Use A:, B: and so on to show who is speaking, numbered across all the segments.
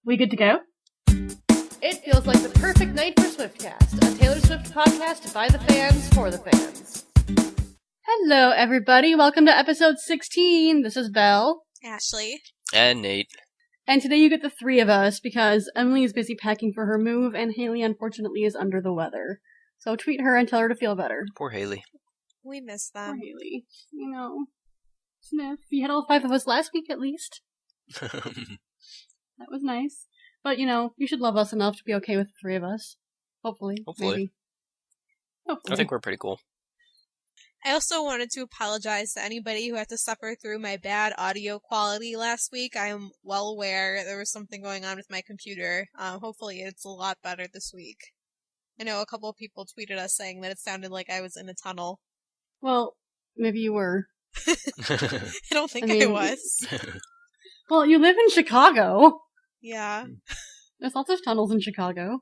A: We good to go?
B: It feels like the perfect night for Swiftcast, a Taylor Swift podcast by the fans for the fans.
A: Hello, everybody. Welcome to episode 16. This is Belle.
C: Ashley.
D: And Nate.
A: And today you get the three of us because Emily is busy packing for her move and Haley unfortunately is under the weather. So tweet her and tell her to feel better.
D: Poor Haley.
C: We miss
A: Poor
C: them.
A: Haley. You know, sniff. You had all five of us last week at least. That was nice. But, you know, you should love us enough to be okay with the three of us. Hopefully. Maybe. Hopefully.
D: I think we're pretty cool.
C: I also wanted to apologize to anybody who had to suffer through my bad audio quality last week. I am well aware there was something going on with my computer. Hopefully it's a lot better this week. I know a couple of people tweeted us saying that it sounded like I was in a tunnel.
A: Well, maybe you were.
C: I don't think I was.
A: Well, you live in Chicago.
C: Yeah.
A: There's lots of tunnels in Chicago.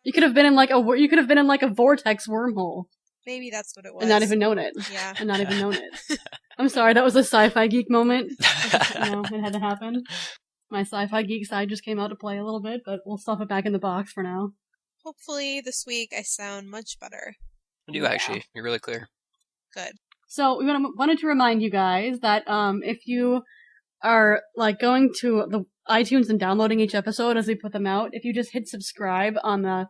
A: You could have been in like a vortex wormhole.
C: Maybe that's what it was.
A: And not even known it.
C: Yeah.
A: And not even known it. I'm sorry, that was a sci-fi geek moment. You know, it had to happen. My sci-fi geek side just came out to play a little bit, but we'll stuff it back in the box for now.
C: Hopefully this week I sound much better.
D: You do, actually. You're really clear.
C: Good.
A: So we wanted to remind you guys that if you are like going to the iTunes and downloading each episode as we put them out, if you just hit subscribe on the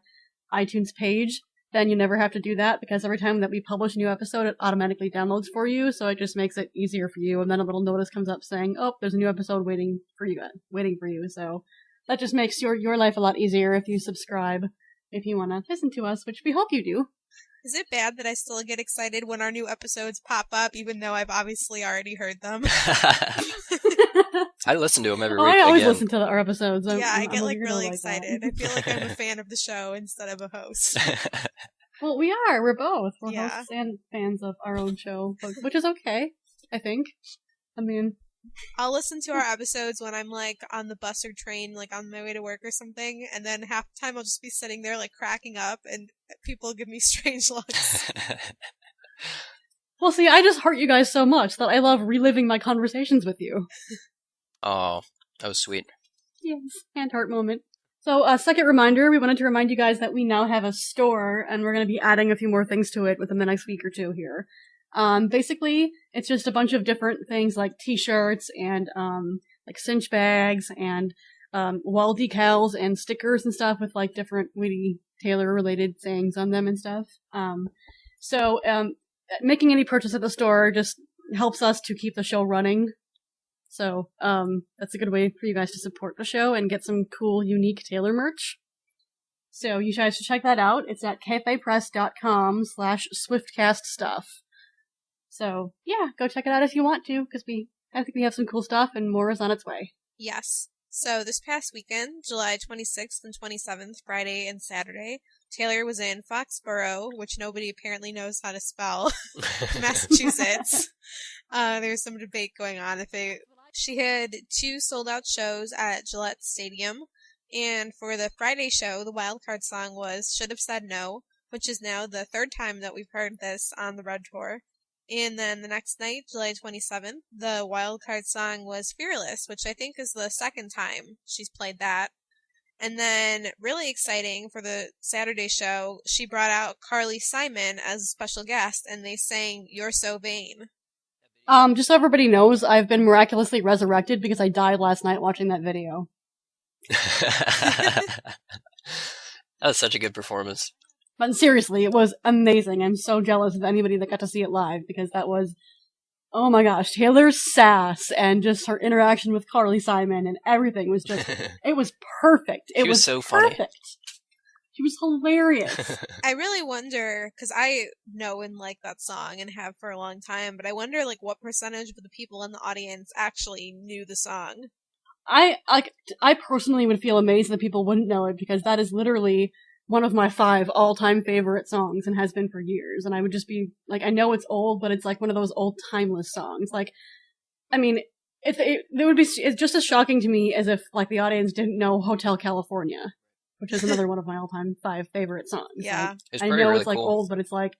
A: iTunes page, then you never have to do that because every time that we publish a new episode, it automatically downloads for you. So it just makes it easier for you. And then a little notice comes up saying, "Oh, there's a new episode waiting for you." So that just makes your life a lot easier if you subscribe. If you want to listen to us, which we hope you do.
C: Is it bad that I still get excited when our new episodes pop up, even though I've obviously already heard them?
D: I listen to them every week.
A: I always
D: again.
A: listen to our episodes.
C: I get like
A: weirdo
C: really
A: like
C: excited.
A: that.
C: I feel like I'm a fan of the show instead of a host.
A: Well, we are. We're both. We're
C: Yeah.
A: hosts and fans of our own show, which is okay, I think. I mean,
C: I'll listen to our episodes when I'm like on the bus or train, like on my way to work or something, and then half the time I'll just be sitting there like cracking up, and people give me strange looks.
A: well, see, I just heart you guys so much that I love reliving my conversations with you.
D: Oh, that was sweet.
A: Yes, hand heart moment. So, second reminder, we wanted to remind you guys that we now have a store, and we're going to be adding a few more things to it within the next week or two here. Basically, it's just a bunch of different things like t-shirts and, like cinch bags and, wall decals and stickers and stuff with like different witty Taylor-related sayings on them and stuff. So, making any purchase at the store just helps us to keep the show running. So, that's a good way for you guys to support the show and get some cool, unique Taylor merch. So, you guys should check that out. It's at cafepress.com/swiftcaststuff. So, yeah, go check it out if you want to, because I think we have some cool stuff and more is on its way.
C: Yes. So this past weekend, July 26th and 27th, Friday and Saturday, Taylor was in Foxborough, which nobody apparently knows how to spell, Massachusetts. There's some debate going on. She had 2 sold-out shows at Gillette Stadium, and for the Friday show, the wildcard song was Should Have Said No, which is now the 3rd time that we've heard this on the Red Tour. And then the next night, July 27th, the wildcard song was Fearless, which I think is the 2nd time she's played that. And then, really exciting for the Saturday show, she brought out Carly Simon as a special guest, and they sang You're So Vain.
A: Just so everybody knows, I've been miraculously resurrected because I died last night watching that video.
D: That was such a good performance.
A: But seriously, it was amazing. I'm so jealous of anybody that got to see it live because that was, oh my gosh, Taylor's sass and just her interaction with Carly Simon and everything was just, it was perfect. It was
D: so
A: perfect.
D: funny.
A: She was hilarious.
C: I really wonder, because I know and like that song and have for a long time, but I wonder like what percentage of the people in the audience actually knew the song.
A: I personally would feel amazed that people wouldn't know it because that is literally one of my 5 all-time favorite songs and has been for years. And I would just be like, I know it's old, but it's like one of those old timeless songs. Like, I mean, it's just as shocking to me as if like the audience didn't know Hotel California, which is another one of my all-time 5 favorite songs.
C: Yeah.
A: Like,
D: It's
A: I
D: pretty
A: know
D: really
A: it's like
D: cool.
A: old, but it's like,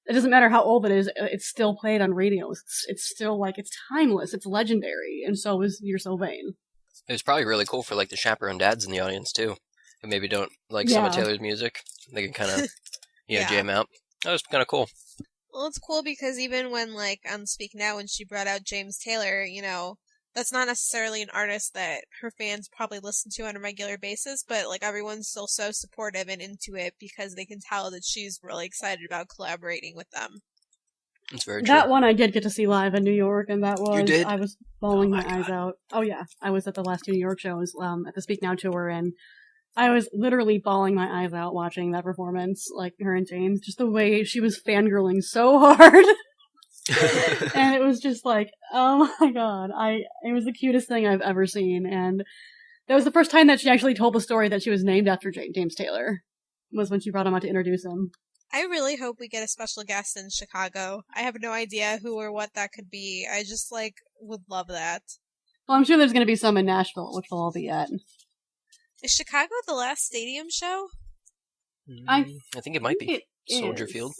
A: it doesn't matter how old it is, it's still played on radio. It's still like, it's timeless, it's legendary, and so is You're So Vain.
D: It was probably really cool for like the chaperone dads in the audience too, who maybe don't like some of
A: Yeah.
D: Taylor's music. They can kind of,
C: Yeah.
D: jam out. That was kind of cool.
C: Well, it's cool because even when, like, on Speak Now, when she brought out James Taylor, you know, that's not necessarily an artist that her fans probably listen to on a regular basis, but, like, everyone's still so supportive and into it because they can tell that she's really excited about collaborating with them.
D: It's very true.
A: That one I did get to see live in New York, and that was,
D: did?
A: I was bawling
D: Oh
A: my
D: my
A: eyes
D: God.
A: out. Oh yeah, I was at the last two New York shows, at the Speak Now tour, and I was literally bawling my eyes out watching that performance, like her and James, just the way she was fangirling so hard. And it was just like, oh my god, it was the cutest thing I've ever seen, and that was the first time that she actually told the story that she was named after James Taylor, was when she brought him out to introduce him.
C: I really hope we get a special guest in Chicago. I have no idea who or what that could be. I just, like, would love that.
A: Well, I'm sure there's gonna be some in Nashville, which they'll all be at.
C: Is Chicago the last stadium show?
A: I
D: I think it might be.
A: it
D: Soldier
A: is.
D: Field.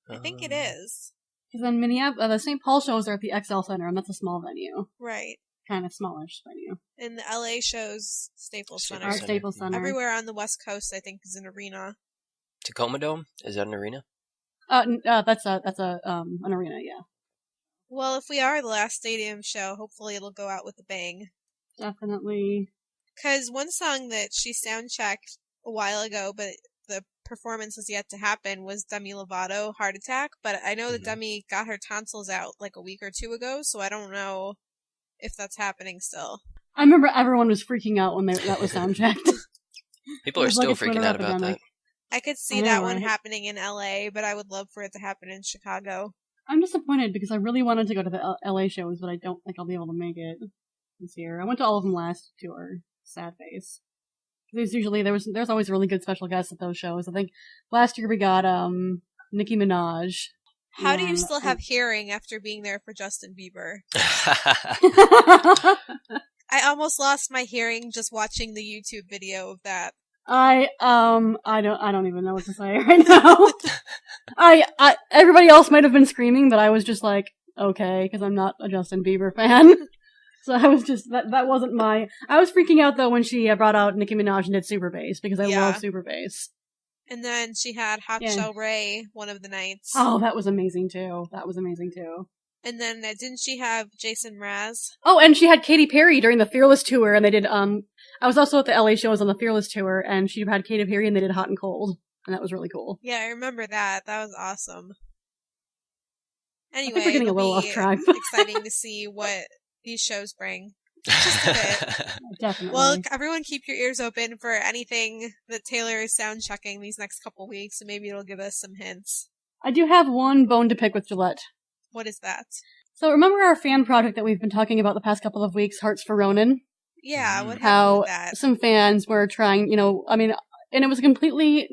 C: I think it is.
A: Because then Minneapolis, the St. Paul shows are at the XL Center, and that's a small venue.
C: Right.
A: Kind of smallish venue.
C: And the LA shows Staples Center.
A: Our
D: Center.
A: Staples Center.
C: Everywhere on the West Coast, I think, is an arena.
D: Tacoma Dome? Is that an arena?
A: That's an arena, yeah.
C: Well, if we are the last stadium show, hopefully it'll go out with a bang.
A: Definitely.
C: Because one song that she soundchecked a while ago, but the performance has yet to happen, was Demi Lovato, Heart Attack. But I know that
D: Mhm.
C: Demi got her tonsils out like a week or two ago, so I don't know if that's happening still.
A: I remember everyone was freaking out when that was sound checked.
D: People
A: It
D: are
A: was like
D: still
A: a Twitter
D: freaking out about
A: epidemic.
C: I could see
A: I know,
C: that one
A: right?
C: happening in LA, but I would love for it to happen in Chicago.
A: I'm disappointed because I really wanted to go to the LA shows, but I don't think I'll be able to make it this year. I went to all of them last tour. Sad face. There's always really good special guests at those shows. I think last year we got Nicki Minaj.
C: How do you
A: and-
C: still have hearing after being there for Justin Bieber? I almost lost my hearing just watching the YouTube video of that.
A: I don't even know what to say right now. Everybody else might have been screaming, but I was just like, okay, because I'm not a Justin Bieber fan. So I was just, that wasn't I was freaking out though when she brought out Nicki Minaj and did Super Bass, because I
C: Yeah.
A: love Super Bass.
C: And then she had Hot
A: Yeah.
C: Shell Ray one of the nights.
A: Oh, that was amazing too.
C: And then didn't she have Jason Mraz?
A: Oh, and she had Katy Perry during the Fearless tour, and they did, I was also at the LA shows on the Fearless tour, and she had Katy Perry and they did Hot and Cold, and that was really cool.
C: Yeah, I remember that. That was awesome. Anyway,
A: we're getting a
C: it'll
A: little
C: be
A: off track.
C: exciting to see what these shows bring. Just a bit.
A: Definitely.
C: Well, everyone keep your ears open for anything that Taylor is sound checking these next couple weeks, and maybe it'll give us some hints.
A: I do have one bone to pick with Gillette.
C: What is that?
A: So remember our fan project that we've been talking about the past couple of weeks, Hearts for Ronan?
C: Yeah, what happened
A: How
C: with that?
A: some fans were trying, and it was a completely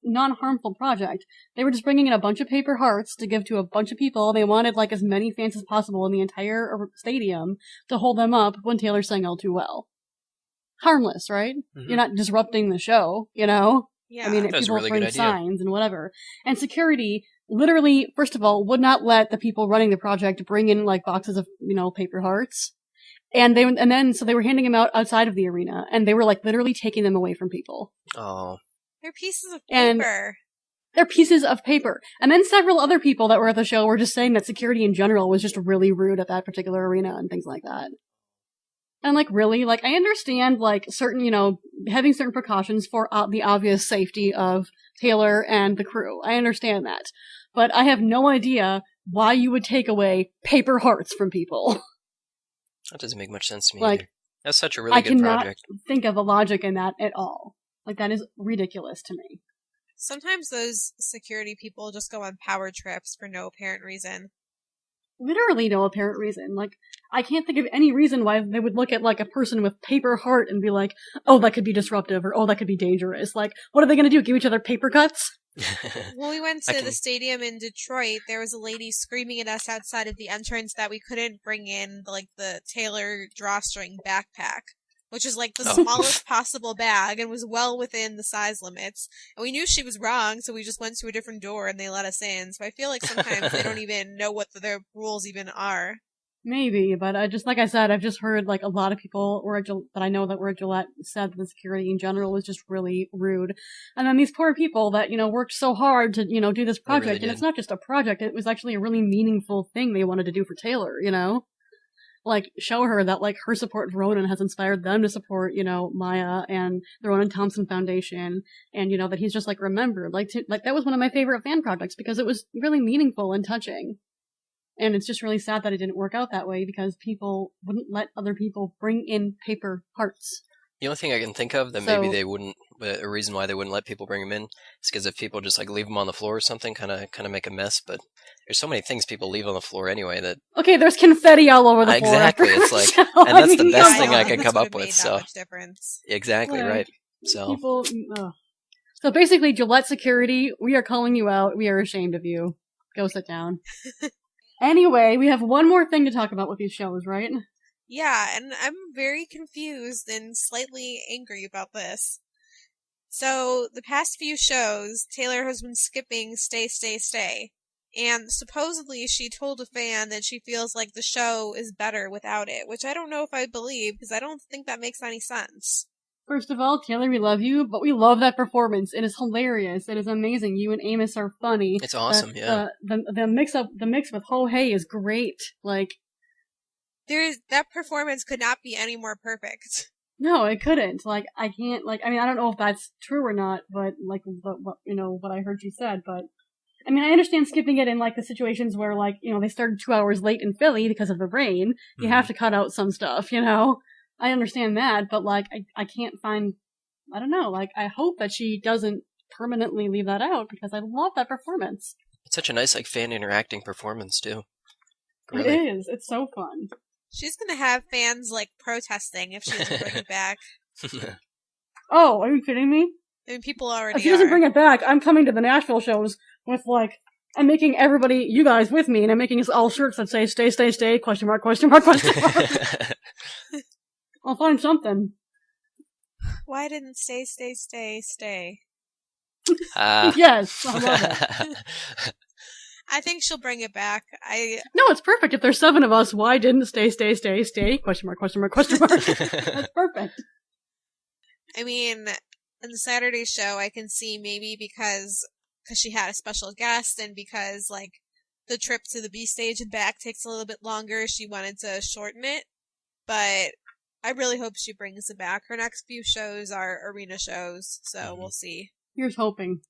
A: non-harmful project. They were just bringing in a bunch of paper hearts to give to a bunch of people. They wanted like as many fans as possible in the entire stadium to hold them up when Taylor sang All Too Well. Harmless, right?
D: Mhm.
A: You're not disrupting the show, you know?
C: Yeah.
A: I mean,
D: That's a
A: people
D: really
A: bring
D: good idea.
A: signs and whatever. And security literally, first of all, would not let the people running the project bring in like boxes of, paper hearts. So they were handing them out outside of the arena, and they were like literally taking them away from people.
D: Oh.
C: They're pieces of
A: And-
C: paper.
A: They're pieces of paper. And then several other people that were at the show were just saying that security in general was just really rude at that particular arena and things like that. And really, I understand having certain precautions for the obvious safety of Taylor and the crew. I understand that. But I have no idea why you would take away paper hearts from people.
D: That doesn't make much sense to me
A: Like,
D: either. That's such a really
A: I
D: good
A: cannot
D: project.
A: think of a logic in that at all. That is ridiculous to me.
C: Sometimes those security people just go on power trips for no apparent reason.
A: Literally no apparent reason. I can't think of any reason why they would look at, a person with paper heart and be like, oh, that could be disruptive, or oh, that could be dangerous. What are they gonna do? Give each other paper cuts?
C: When we went
D: I
C: to
D: can-
C: the stadium in Detroit, there was a lady screaming at us outside of the entrance that we couldn't bring in, the Taylor drawstring backpack, which is, the
D: Oh.
C: smallest possible bag and was well within the size limits. And we knew she was wrong, so we just went to a different door and they let us in. So I feel like sometimes they don't even know what their rules even are.
A: Maybe, but like I said, I've just heard like a lot of people that I know that were at Gillette said that the security in general was just really rude. And then these poor people that, worked so hard to, do this project.
D: really
A: And it's not just a project, it was actually a really meaningful thing they wanted to do for Taylor, Like, show her that, like, her support of Ronan has inspired them to support, Maya and the Ronan Thompson Foundation. And, that he's just, like, remembered. Like, that was one of my favorite fan projects because it was really meaningful and touching. And it's just really sad that it didn't work out that way because people wouldn't let other people bring in paper hearts.
D: The only thing I can think of that maybe they wouldn't, a reason why they wouldn't let people bring them in, is because if people just like leave them on the floor or something, kind of make a mess. But there's so many things people leave on the floor anyway that.
A: Okay, there's confetti all over the floor.
D: Exactly, it's like, and that's the best thing I can come up with. So
C: difference.
D: Exactly right. So
A: people. So basically, Gillette Security, we are calling you out. We are ashamed of you. Go sit down. Anyway, we have one more thing to talk about with these shows, right?
C: Yeah, and I'm very confused and slightly angry about this. So, the past few shows, Taylor has been skipping Stay, Stay, Stay. And supposedly she told a fan that she feels like the show is better without it, which I don't know if I believe, because I don't think that makes any sense.
A: First of all, Taylor, we love you, but we love that performance. It is hilarious. It is amazing. You and Amos are funny.
D: It's awesome, yeah.
A: The mix with Ho Hey is great. Like,
C: that performance could not be any more perfect.
A: No, it couldn't. Like, I can't, like, I mean, I don't know if that's true or not, but, like, what I heard you said, but, I mean, I understand skipping it in, like, the situations where, like, they started 2 hours late in Philly because of the rain. You have to cut out some stuff, I understand that, but, like, I can't find, I don't know, like, I hope that she doesn't permanently leave that out, because I love that performance.
D: It's such a nice, like, fan interacting performance, too. Really.
A: It is. It's so fun.
C: She's gonna have fans, like, protesting if she doesn't bring it back.
A: Oh, are you kidding me?
C: I mean, people already
A: If she doesn't bring it back, I'm coming to the Nashville shows with, like, I'm making everybody, you guys with me, and I'm making us all shirts that say, stay, stay, stay, question mark, question mark, question mark. I'll find something.
C: Why didn't stay, stay, stay, stay?
A: Yes, I love it.
C: I think she'll bring it back.
A: No, it's perfect. If there's 7 of us, why didn't stay, stay, stay, stay? Question mark, question mark, question mark. That's perfect.
C: I mean, in the Saturday show, I can see maybe because she had a special guest and because, like, the trip to the B stage and back takes a little bit longer, she wanted to shorten it. But I really hope she brings it back. Her next few shows are arena shows, so we'll see.
A: Here's hoping.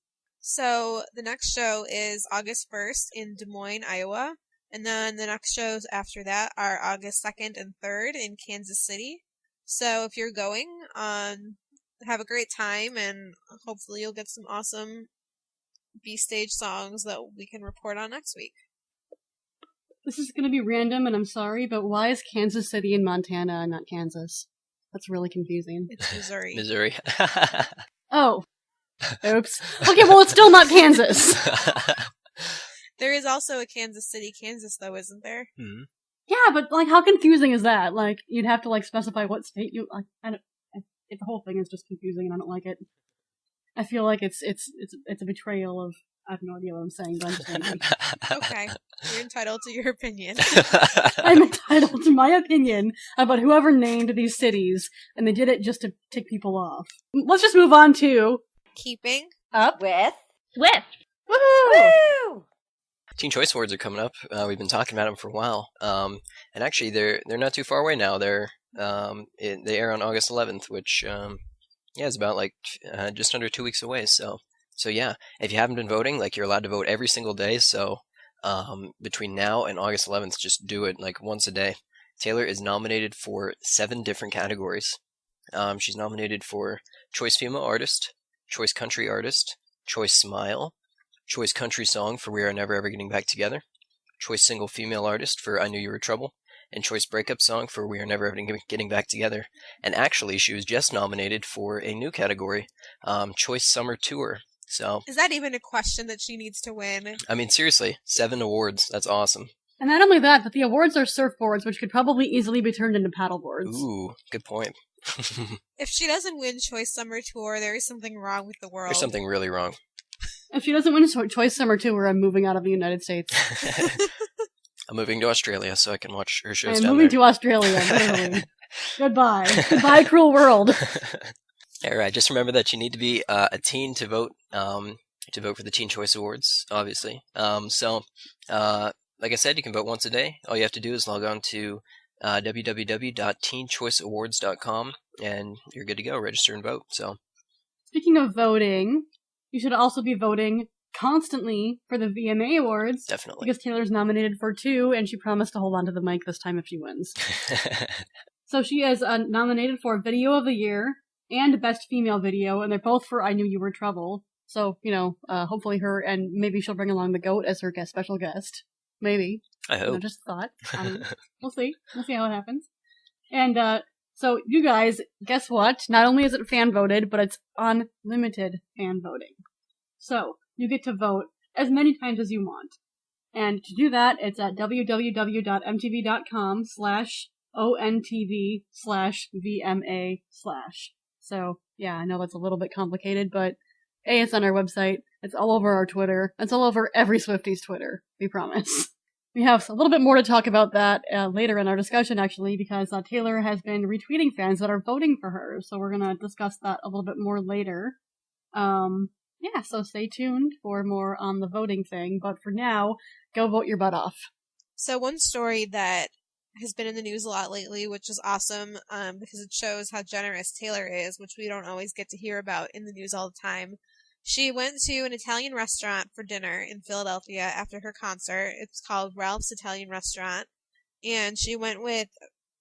C: So, the next show is August 1st in Des Moines, Iowa. And then the next shows after that are August 2nd and 3rd in Kansas City. So, if you're going, have a great time, and hopefully you'll get some awesome B-stage songs that we can report on next week.
A: This is going to be random, and I'm sorry, but why is Kansas City in Montana and not Kansas? That's really confusing.
C: It's Missouri.
D: Missouri.
A: Oh. Oops. Okay, well, it's still not Kansas.
C: There is also a Kansas City, Kansas, though, isn't there?
D: Mm-hmm.
A: Yeah, but, like, how confusing is that? Like, you'd have to, like, specify what state you, like, the whole thing is just confusing and I don't like it. I feel like it's a betrayal of, I have no idea what I'm saying, but I'm just angry.
C: Okay. You're entitled to your opinion.
A: I'm entitled to my opinion about whoever named these cities, and they did it just to tick people off. Let's just move on to
C: Keeping
B: Up with Swift.
A: Woohoo!
B: Woo!
D: Teen Choice Awards are coming up. We've been talking about them for a while. And actually, they're not too far away now. They air on August 11th, which is about like just under 2 weeks away. So yeah, if you haven't been voting, like, you're allowed to vote every single day. So between now and August 11th, just do it like once a day. Taylor is nominated for 7 different categories. She's nominated for Choice Female Artist, Choice Country Artist, Choice Smile, Choice Country Song for We Are Never Ever Getting Back Together, Choice Single Female Artist for I Knew You Were Trouble, and Choice Breakup Song for We Are Never Ever Getting Back Together. And actually, she was just nominated for a new category, Choice Summer Tour. So,
C: is that even a question that she needs to win?
D: I mean, seriously, 7 awards. That's awesome.
A: And not only that, but the awards are surfboards, which could probably easily be turned into paddleboards.
D: Ooh, good point.
C: If she doesn't win Choice Summer Tour, there is something wrong with the world.
D: There's something really wrong.
A: If she doesn't win Choice Summer Tour, I'm moving out of the United States.
D: I'm moving to Australia so I can watch her shows
A: I'm
D: down
A: moving
D: there.
A: to Australia, literally. Goodbye. Goodbye, cruel world.
D: All right, just remember that you need to be a teen to vote for the Teen Choice Awards, obviously. Like I said, you can vote once a day. All you have to do is log on to www.teenchoiceawards.com, and you're good to go. Register and vote. So,
A: Speaking of voting, you should also be voting constantly for the VMA Awards.
D: definitely.
A: Because Taylor's nominated for 2, and she promised to hold on to the mic this time if she wins. So she is nominated for Video of the Year and Best Female Video, and they're both for I Knew You Were Trouble. So, hopefully her, and maybe she'll bring along the GOAT as her special guest. Maybe.
D: I hope.
A: Just a thought. We'll see. We'll see how it happens. And, so you guys, guess what? Not only is it fan voted, but it's unlimited fan voting. So, you get to vote as many times as you want. And to do that, it's at www.mtv.com/ONTV/VMA/. So, yeah, I know that's a little bit complicated, but A, it's on our website, it's all over our Twitter, it's all over every Swiftie's Twitter, we promise. We have a little bit more to talk about that later in our discussion, actually, because Taylor has been retweeting fans that are voting for her, so we're going to discuss that a little bit more later. So stay tuned for more on the voting thing, but for now, go vote your butt off.
C: So one story that has been in the news a lot lately, which is awesome, because it shows how generous Taylor is, which we don't always get to hear about in the news all the time. She went to an Italian restaurant for dinner in Philadelphia after her concert. It's called Ralph's Italian Restaurant. And she went with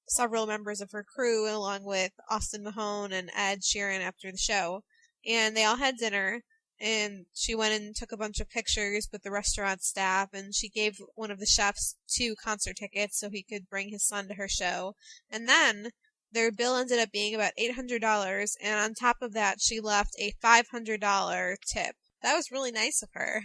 C: several members of her crew, along with Austin Mahone and Ed Sheeran after the show. And they all had dinner. And she went and took a bunch of pictures with the restaurant staff. And she gave one of the chefs 2 concert tickets so he could bring his son to her show. And then their bill ended up being about $800, and on top of that, she left a $500 tip. That was really nice of her.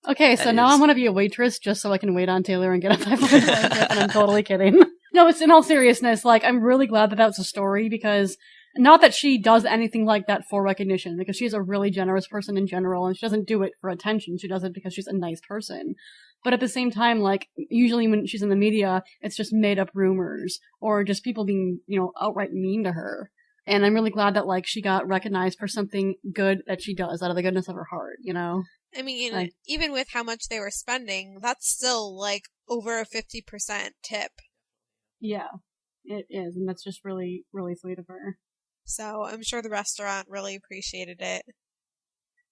A: Okay, so now I want to be a waitress just so I can wait on Taylor and get a $500 tip, and I'm totally kidding. No, it's in all seriousness, I'm really glad that that's a story, because not that she does anything like that for recognition, because she's a really generous person in general, and she doesn't do it for attention, she does it because she's a nice person. But at the same time, usually when she's in the media, it's just made up rumors, or just people being, outright mean to her. And I'm really glad that, she got recognized for something good that she does out of the goodness of her heart,
C: I mean, even with how much they were spending, that's still, over a 50% tip.
A: Yeah, it is, and that's just really, really sweet of her.
C: So, I'm sure the restaurant really appreciated it.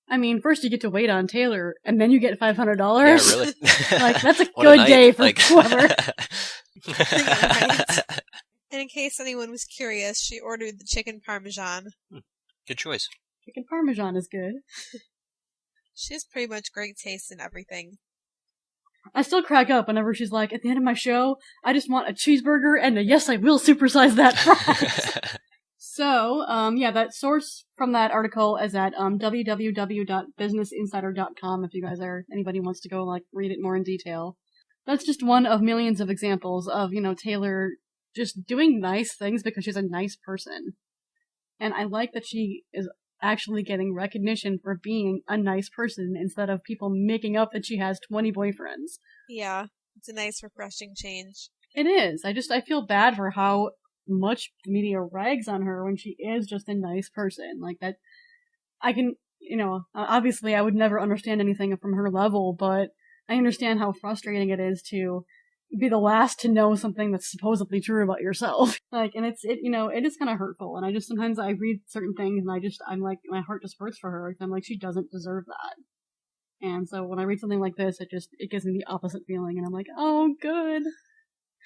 A: I mean, first you get to wait on Taylor, and then you get $500.
D: Yeah, really.
A: That's a good day for whoever.
C: Right. And in case anyone was curious, she ordered the chicken parmesan.
D: Good choice.
A: Chicken parmesan is good.
C: She has pretty much great taste in everything.
A: I still crack up whenever she's like, at the end of my show, I just want a cheeseburger and a yes, I will supersize that fries. So, that source from that article is at www.businessinsider.com if you guys anybody wants to go, read it more in detail. That's just one of millions of examples of, Taylor just doing nice things because she's a nice person. And I like that she is actually getting recognition for being a nice person instead of people making up that she has 20 boyfriends.
C: Yeah, it's a nice, refreshing change.
A: It is. I feel bad for how much the media rags on her when she is just a nice person. That, I can, obviously I would never understand anything from her level, but I understand how frustrating it is to be the last to know something that's supposedly true about yourself. And it is kind of hurtful, and sometimes I read certain things and I'm like, my heart just hurts for her. I'm like, she doesn't deserve that. And so when I read something like this, it gives me the opposite feeling, and I'm like, oh, good.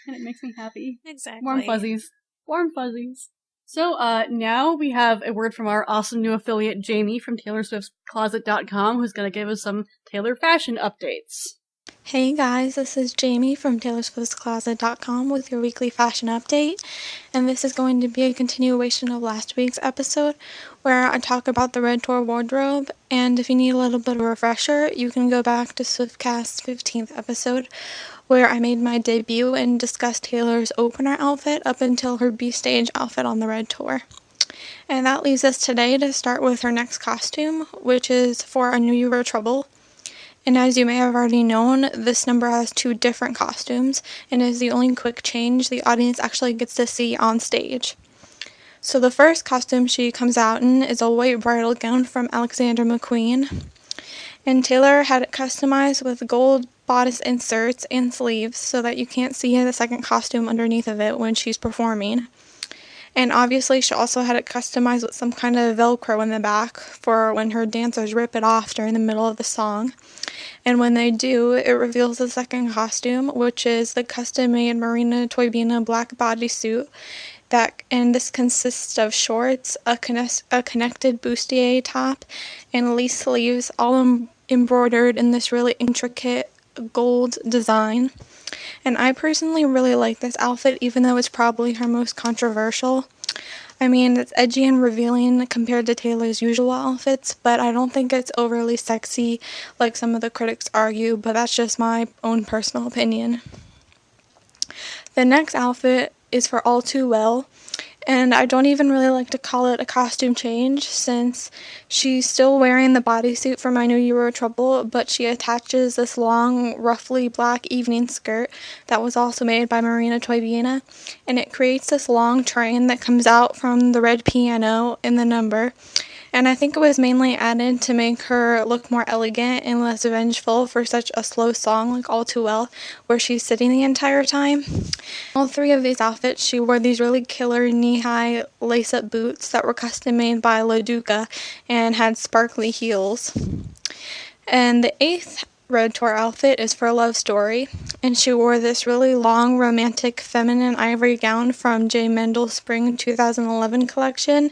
A: And it makes me happy.
C: Exactly.
A: Warm fuzzies. Warm fuzzies. So, now we have a word from our awesome new affiliate, Jamie, from TaylorSwiftCloset.com, who's going to give us some Taylor fashion updates.
E: Hey guys, this is Jamie from TaylorSwiftCloset.com with your weekly fashion update, and this is going to be a continuation of last week's episode where I talk about the Red Tour wardrobe, and if you need a little bit of a refresher, you can go back to Swiftcast's 15th episode where I made my debut and discussed Taylor's opener outfit up until her B-stage outfit on the Red Tour. And that leaves us today to start with her next costume, which is for I Knew You Were Trouble. And as you may have already known, this number has 2 different costumes and is the only quick change the audience actually gets to see on stage. So the first costume she comes out in is a white bridal gown from Alexander McQueen. And Taylor had it customized with gold bodice inserts and sleeves so that you can't see the second costume underneath of it when she's performing. And obviously she also had it customized with some kind of Velcro in the back for when her dancers rip it off during the middle of the song. And when they do, it reveals the second costume, which is the custom-made Marina Toybina black bodysuit. And this consists of shorts, a connected bustier top, and lace sleeves, all embroidered in this really intricate gold design. And I personally really like this outfit, even though it's probably her most controversial. I mean, it's edgy and revealing compared to Taylor's usual outfits, but I don't think it's overly sexy like some of the critics argue, but that's just my own personal opinion. The next outfit is for All Too Well, and I don't even really like to call it a costume change since she's still wearing the bodysuit from I Knew You Were Trouble, but she attaches this long, roughly black evening skirt that was also made by Marina Toybina, and it creates this long train that comes out from the red piano in the number. And I think it was mainly added to make her look more elegant and less vengeful for such a slow song like All Too Well, where she's sitting the entire time. All 3 of these outfits, she wore these really killer knee-high lace-up boots that were custom-made by La Duca and had sparkly heels. And the 8th Red Tour outfit is for Love Story, and she wore this really long, romantic, feminine ivory gown from J. Mendel's Spring 2011 collection.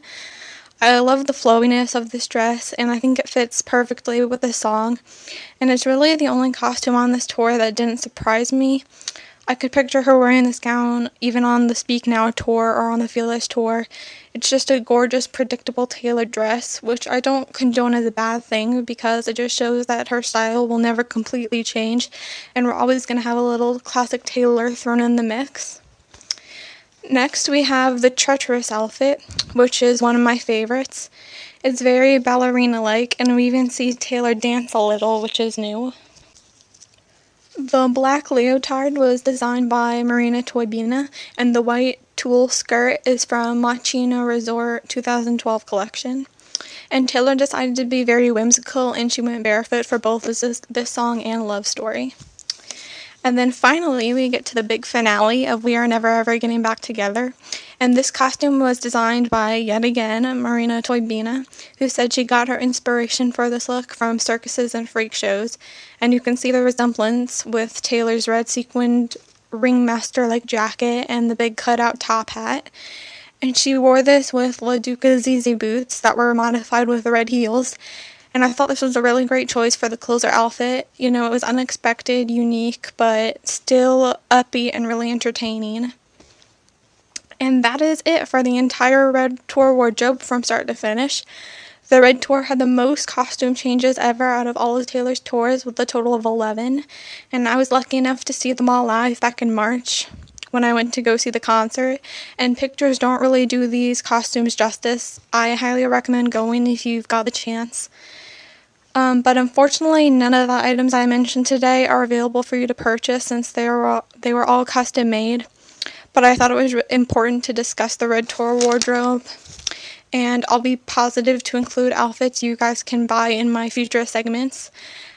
E: I love the flowiness of this dress, and I think it fits perfectly with the song, and it's really the only costume on this tour that didn't surprise me. I could picture her wearing this gown even on the Speak Now tour or on the Fearless tour. It's just a gorgeous, predictable tailored dress, which I don't condone as a bad thing because it just shows that her style will never completely change, and we're always going to have a little classic Taylor thrown in the mix. Next, we have the Treacherous outfit, which is one of my favorites. It's very ballerina-like, and we even see Taylor dance a little, which is new. The black leotard was designed by Marina Toybina, and the white tulle skirt is from Machina Resort 2012 collection. And Taylor decided to be very whimsical, and she went barefoot for both this song and Love Story. And then finally, we get to the big finale of We Are Never Ever Getting Back Together. And this costume was designed by, yet again, Marina Toybina, who said she got her inspiration for this look from circuses and freak shows. And you can see the resemblance with Taylor's red sequined ringmaster-like jacket and the big cutout top hat. And she wore this with La Duca ZZ boots that were modified with red heels. And I thought this was a really great choice for the closer outfit. You know, it was unexpected, unique, but still upbeat and really entertaining. And that is it for the entire Red Tour wardrobe from start to finish. The Red Tour had the most costume changes ever out of all of Taylor's tours with a total of 11. And I was lucky enough to see them all live back in March when I went to go see the concert. And pictures don't really do these costumes justice. I highly recommend going if you've got the chance. But unfortunately, none of the items I mentioned today are available for you to purchase since they were all custom made. But I thought it was important to discuss the Red Tour wardrobe, and I'll be positive to include outfits you guys can buy in my future segments.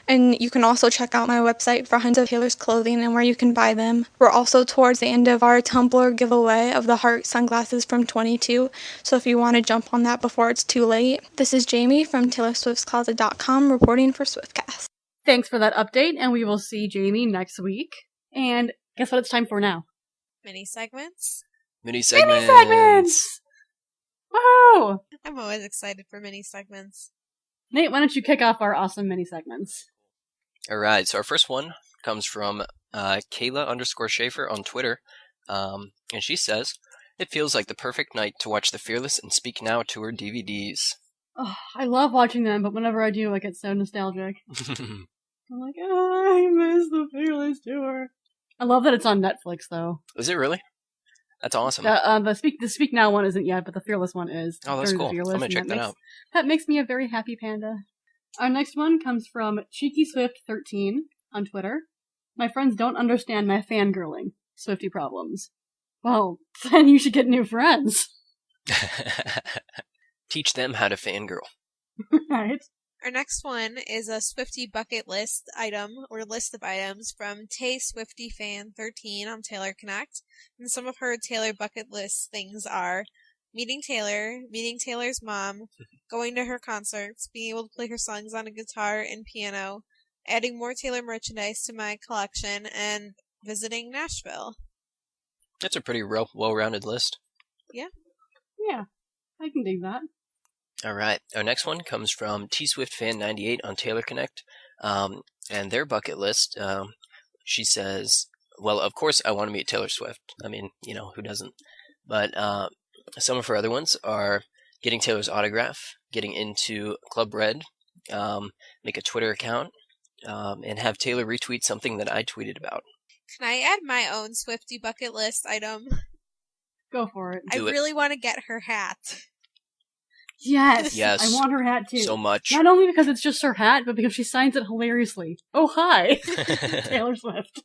E: And you can also check out my website for hundreds of Taylor's clothing and where you can buy them. We're also towards the end of our Tumblr giveaway of the Heart sunglasses from 22, so if you want to jump on that before it's too late. This is Jamie from TaylorSwiftCloset.com reporting for Swiftcast.
A: Thanks for that update, and we will see Jamie next week. And guess what it's time for now?
C: Mini segments.
D: Mini segments.
A: Mini segments! Woohoo!
C: I'm always excited for mini segments.
A: Nate, why don't you kick off our awesome mini segments?
D: All right, so our first one comes from Kayla_Schaefer on Twitter, and she says, "It feels like the perfect night to watch the Fearless and Speak Now tour DVDs."
A: Oh, I love watching them, but whenever I do, I get so nostalgic. I'm like, oh, I miss the Fearless tour. I love that it's on Netflix, though.
D: Is it really? That's awesome.
A: The Speak Now one isn't yet, but the Fearless one is.
D: Oh, that's cool. I'm gonna check that out.
A: That makes me a very happy panda. Our next one comes from CheekySwift13 on Twitter. My friends don't understand my fangirling. Swifty problems. Well, then you should get new friends.
D: Teach them how to fangirl.
A: Right.
C: Our next one is a Swifty bucket list item, or list of items, from Tay Swifty Fan 13 on Taylor Connect. And some of her Taylor bucket list things are meeting Taylor, meeting Taylor's mom, going to her concerts, being able to play her songs on a guitar and piano, adding more Taylor merchandise to my collection, and visiting Nashville.
D: That's a pretty well-rounded list.
A: Yeah, I can dig that.
D: All right. Our next one comes from TSwiftFan98 on Taylor Connect. And their bucket list, she says, well, of course I want to meet Taylor Swift. I mean, who doesn't? But some of her other ones are getting Taylor's autograph, getting into Club Red, make a Twitter account, and have Taylor retweet something that I tweeted about.
C: Can I add my own Swifty bucket list item?
A: Go for it.
C: I really want to get her hat.
A: Yes.
D: Yes.
A: I want her hat too.
D: So much.
A: Not only because it's just her hat, but because she signs it hilariously. Oh, hi. Taylor Swift.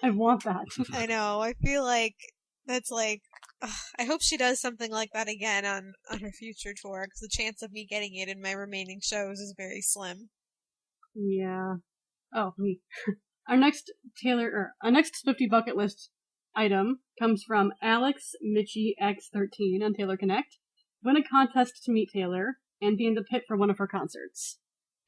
A: I want that.
C: I know. I feel like that's like... I hope she does something like that again on her future tour, because the chance of me getting it in my remaining shows is very slim.
A: Yeah. Oh, me. Our next Swifty bucket list item comes from Alex Mitchie X13 on Taylor Connect. Win a contest to meet Taylor and be in the pit for one of her concerts.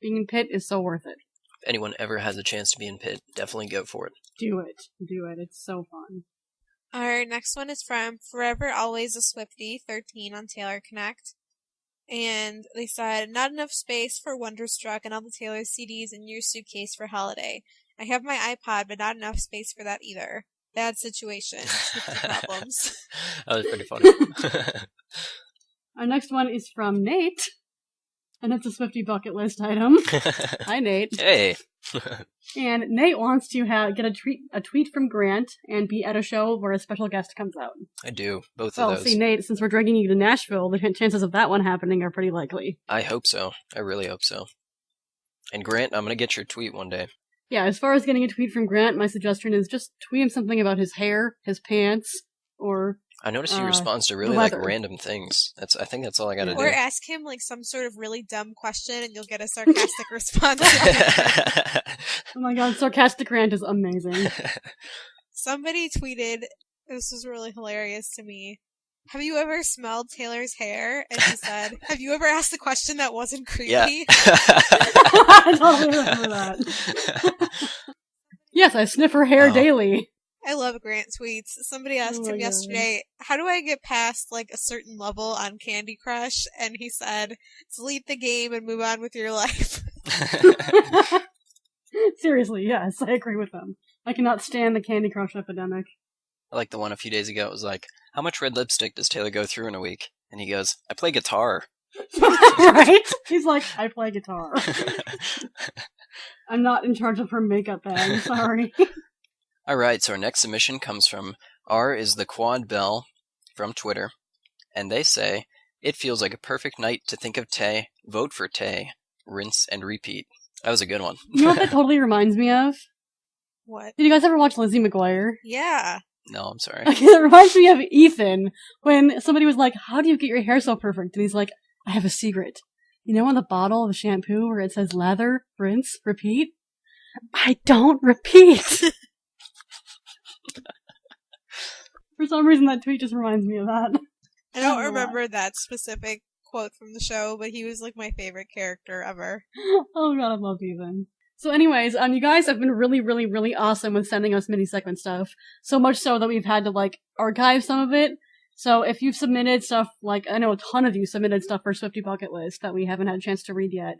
A: Being in pit is so worth it.
D: If anyone ever has a chance to be in pit, definitely go for it.
A: Do it. Do it. It's so fun.
C: Our next one is from Forever Always a Swifty 13 on Taylor Connect. And they said, not enough space for Wonderstruck and all the Taylor CDs in your suitcase for holiday. I have my iPod, but not enough space for that either. Bad situation. Swifty problems.
D: That was pretty funny.
A: Our next one is from Nate, and it's a Swifty bucket list item. Hi, Nate.
D: Hey.
A: And Nate wants to get a tweet from Grant and be at a show where a special guest comes out.
D: I do. Both of those.
A: See, Nate, since we're dragging you to Nashville, the chances of that one happening are pretty likely.
D: I hope so. I really hope so. And Grant, I'm going to get your tweet one day.
A: Yeah, as far as getting a tweet from Grant, my suggestion is just tweet him something about his hair, his pants, or...
D: I noticed he responds to really random things. I think that's all I gotta do.
C: Or ask him some sort of really dumb question and you'll get a sarcastic response.
A: Oh my god, sarcastic rant is amazing.
C: Somebody tweeted, this was really hilarious to me. Have you ever smelled Taylor's hair? And he said, have you ever asked a question that wasn't creepy?
D: Yeah.
A: I totally remember that. Yes, I sniff her hair daily.
C: I love Grant tweets. Somebody asked him yesterday, how do I get past a certain level on Candy Crush? And he said, delete the game and move on with your life.
A: Seriously, yes, I agree with them. I cannot stand the Candy Crush epidemic.
D: I like the one a few days ago. It was like, how much red lipstick does Taylor go through in a week? And he goes, I play guitar.
A: Right? He's like, I play guitar. I'm not in charge of her makeup bag, sorry.
D: Alright, so our next submission comes from R is the Quad Bell from Twitter. And they say, it feels like a perfect night to think of Tay, vote for Tay, rinse and repeat. That was a good one.
A: You know what that totally reminds me of?
C: What?
A: Did you guys ever watch Lizzie McGuire?
C: Yeah.
D: No, I'm sorry.
A: Okay, that reminds me of Ethan, when somebody was like, how do you get your hair so perfect? And he's like, I have a secret. You know on the bottle of shampoo where it says lather, rinse, repeat? I don't repeat! For some reason, that tweet just reminds me of that.
C: I don't remember that specific quote from the show, but he was my favorite character ever.
A: Oh god, I love Ethan. So anyways, you guys have been really, really, really awesome with sending us mini-segment stuff. So much so that we've had to, archive some of it. So if you've submitted stuff, I know a ton of you submitted stuff for Swifty Bucket List that we haven't had a chance to read yet.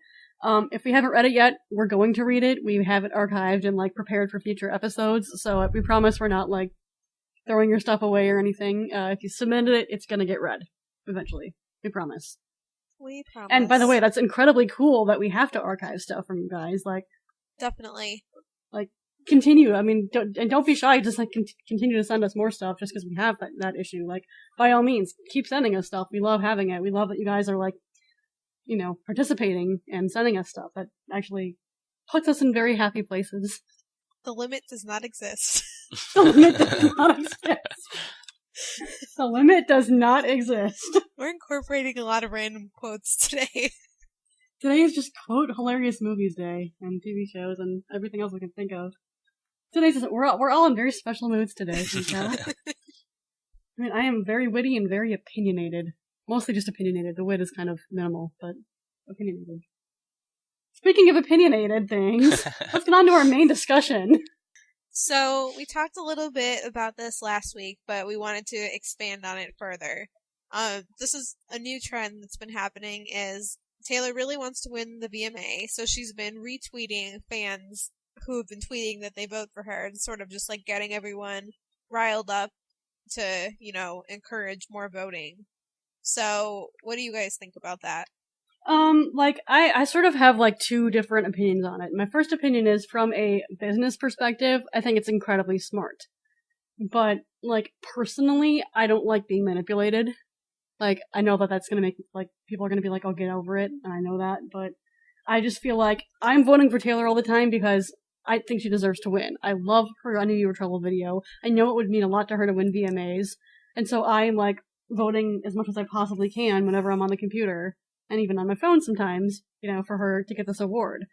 A: If we haven't read it yet, we're going to read it. We have it archived and, prepared for future episodes. So we promise we're not, throwing your stuff away or anything. If you submitted it, it's gonna get read. Eventually. We promise.
C: We promise.
A: And by the way, that's incredibly cool that we have to archive stuff from you guys.
C: Definitely.
A: Continue. I mean, don't be shy. Just, continue to send us more stuff just because we have that issue. By all means, keep sending us stuff. We love having it. We love that you guys are, participating and sending us stuff. That actually puts us in very happy places.
C: The limit does not exist.
A: The limit does not exist. The limit does not exist.
C: We're incorporating a lot of random quotes today.
A: Today is just quote hilarious movies day and TV shows and everything else we can think of. Today's just, we're all in very special moods today. I mean, I am very witty and very opinionated. Mostly just opinionated. The wit is kind of minimal, but opinionated. Speaking of opinionated things, let's get on to our main discussion.
C: So, we talked a little bit about this last week, but we wanted to expand on it further. This is a new trend that's been happening is Taylor really wants to win the VMA, so she's been retweeting fans who have been tweeting that they vote for her and sort of just like getting everyone riled up to, encourage more voting. So, what do you guys think about that?
A: I sort of have like two different opinions on it. My first opinion is from a business perspective, I think it's incredibly smart. But, personally, I don't like being manipulated. I know that that's gonna make, people are gonna be like, oh, get over it, and I know that, but I just feel like I'm voting for Taylor all the time because I think she deserves to win. I love her I Knew You Were Trouble video. I know it would mean a lot to her to win VMAs, and so I am, voting as much as I possibly can whenever I'm on the computer, and even on my phone sometimes, for her to get this award.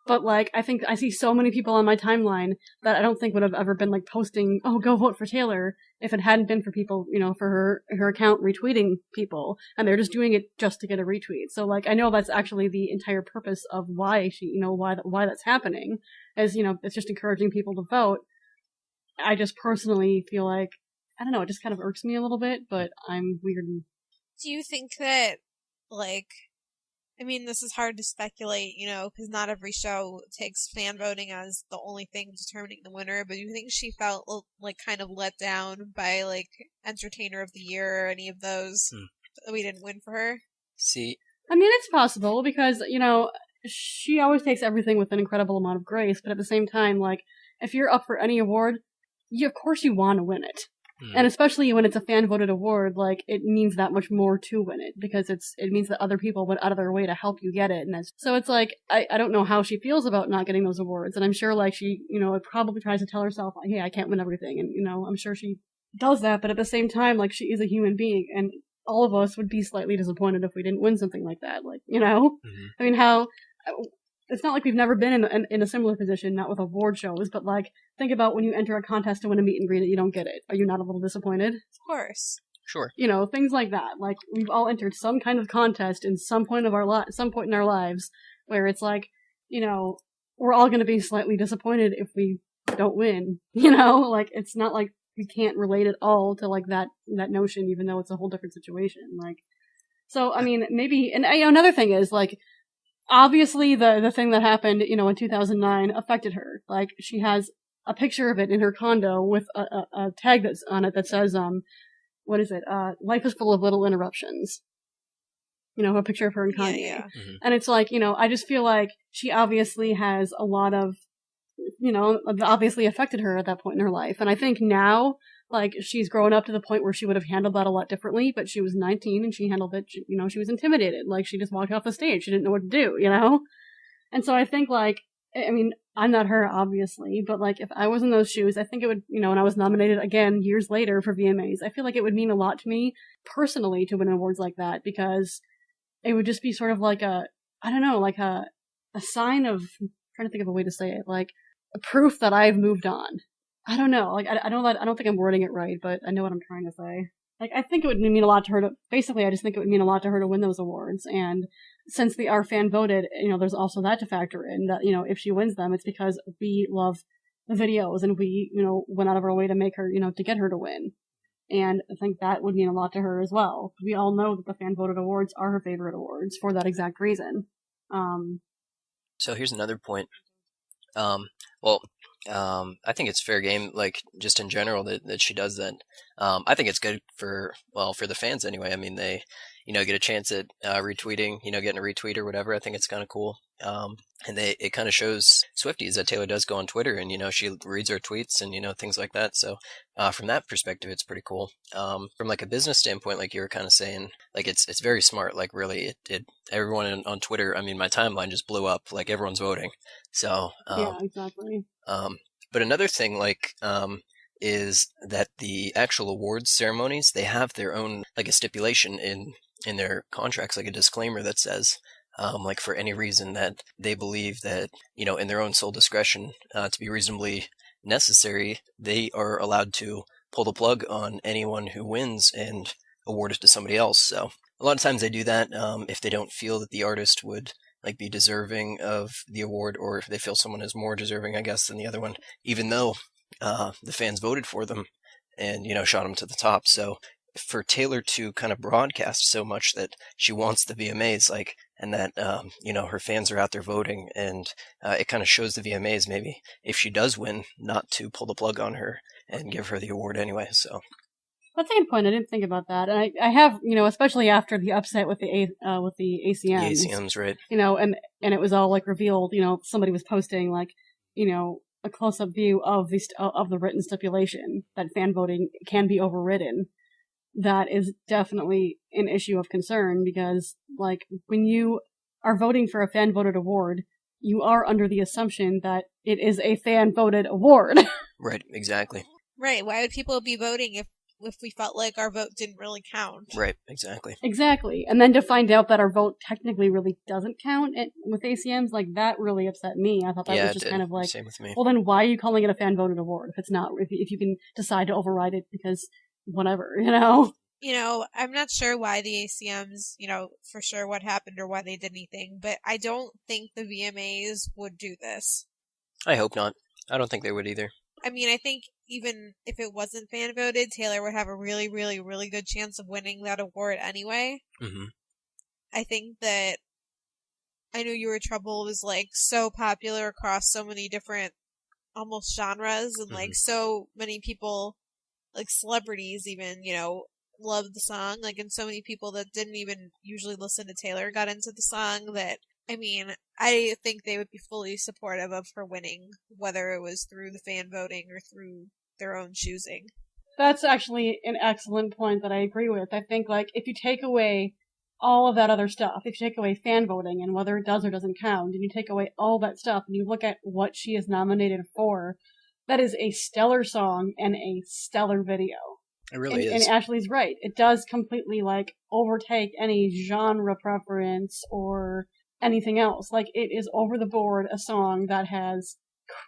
A: But, I think I see so many people on my timeline that I don't think would have ever been, posting, oh, go vote for Taylor, if it hadn't been for people, for her account retweeting people, and they're just doing it just to get a retweet. So, I know that's actually the entire purpose of why why that's happening, is, it's just encouraging people to vote. I just personally feel like, I don't know, it just kind of irks me a little bit, but I'm weird.
C: Do you think that, this is hard to speculate, because not every show takes fan voting as the only thing determining the winner, but do you think she felt, kind of let down by, Entertainer of the Year or any of those that we didn't win for her?
D: See,
A: it's possible, because, she always takes everything with an incredible amount of grace, but at the same time, if you're up for any award, of course you want to win it. And especially when it's a fan-voted award, it means that much more to win it, because it means that other people went out of their way to help you get it. And so it's I don't know how she feels about not getting those awards, and I'm sure, she, probably tries to tell herself, hey, I can't win everything, and, I'm sure she does that, but at the same time, she is a human being, and all of us would be slightly disappointed if we didn't win something like that, how... It's not like we've never been in a similar position, not with award shows, but think about when you enter a contest to win a meet and greet and you don't get it. Are you not a little disappointed?
C: Of course.
D: Sure.
A: Things like that. We've all entered some kind of contest in some point in our lives where it's we're all going to be slightly disappointed if we don't win. It's not like we can't relate at all to that notion, even though it's a whole different situation. So maybe, and another thing is obviously, the thing that happened, in 2009 affected her. She has a picture of it in her condo with a tag that's on it that says, what is it? Life is full of little interruptions. A picture of her and Kanye.
C: Yeah.
D: Mm-hmm.
A: And it's I just feel like she obviously has a lot of, obviously affected her at that point in her life. And I think now, she's grown up to the point where she would have handled that a lot differently, but she was 19 and she handled it, she was intimidated. She just walked off the stage. She didn't know what to do, And so I think, I'm not her, obviously, but, if I was in those shoes, I think it would, and I was nominated again years later for VMAs, I feel like it would mean a lot to me, personally, to win awards like that, because it would just be sort of a sign of, I'm trying to think of a way to say it, a proof that I've moved on. I don't know. I don't think I'm wording it right, but I know what I'm trying to say. I think it would mean a lot to her basically, I just think it would mean a lot to her to win those awards. And since they are fan voted, there's also that to factor in that, if she wins them, it's because we love the videos and we, went out of our way to make her, to get her to win. And I think that would mean a lot to her as well. We all know that the fan voted awards are her favorite awards for that exact reason.
D: So here's another point. I think it's fair game, just in general, that she does that. I think it's good for the fans anyway. get a chance at retweeting, getting a retweet or whatever, I think it's kind of cool. And it kind of shows Swifties that Taylor does go on Twitter and, she reads our tweets and, things like that. So from that perspective, it's pretty cool. From like a business standpoint, like you were kind of saying, like it's very smart. Like really, everyone on Twitter, I mean, my timeline just blew up. Like everyone's voting. So
A: yeah, exactly.
D: But another thing, is that the actual awards ceremonies, they have their own, like a stipulation in their contracts, like a disclaimer that says, like for any reason that they believe that, in their own sole discretion, to be reasonably necessary, they are allowed to pull the plug on anyone who wins and award it to somebody else. So a lot of times they do that if they don't feel that the artist would like be deserving of the award, or if they feel someone is more deserving, I guess, than the other one, even though the fans voted for them and, shot them to the top. So for Taylor to kind of broadcast so much that she wants the VMAs, and that, her fans are out there voting, and it kind of shows the VMAs maybe if she does win, not to pull the plug on her and give her the award anyway. So
A: that's a good point. I didn't think about that, and I have, especially after the upset with the ACMs.
D: The ACMs, right?
A: And it was all like revealed. Somebody was posting a close-up view of the written stipulation that fan voting can be overridden. That is definitely an issue of concern because, when you are voting for a fan-voted award, you are under the assumption that it is a fan-voted award.
D: Right, exactly.
C: Right, why would people be voting if we felt like our vote didn't really count?
D: Right, exactly.
A: Exactly. And then to find out that our vote technically really doesn't count with ACMs, that really upset me. I thought that was just kind of like,
D: same with me.
A: Well, then why are you calling it a fan-voted award if it's not, if you can decide to override it because whatever,
C: I'm not sure why the ACMs, for sure what happened or why they did anything, but I don't think the VMAs would do this.
D: I hope not. I don't think they would either.
C: I mean, I think even if it wasn't fan voted, Taylor would have a really, really, really good chance of winning that award anyway.
D: Mm-hmm.
C: I think that I Knew You Were Trouble was so popular across so many different almost genres, and so many people, celebrities even, loved the song, and so many people that didn't even usually listen to Taylor got into the song that, I think they would be fully supportive of her winning, whether it was through the fan voting or through their own choosing.
A: That's actually an excellent point that I agree with. I think, if you take away all of that other stuff, if you take away fan voting and whether it does or doesn't count, and you take away all that stuff and you look at what she is nominated for, that is a stellar song and a stellar video.
D: It really is.
A: And Ashley's right. It does completely, overtake any genre preference or anything else. It is over the board a song that has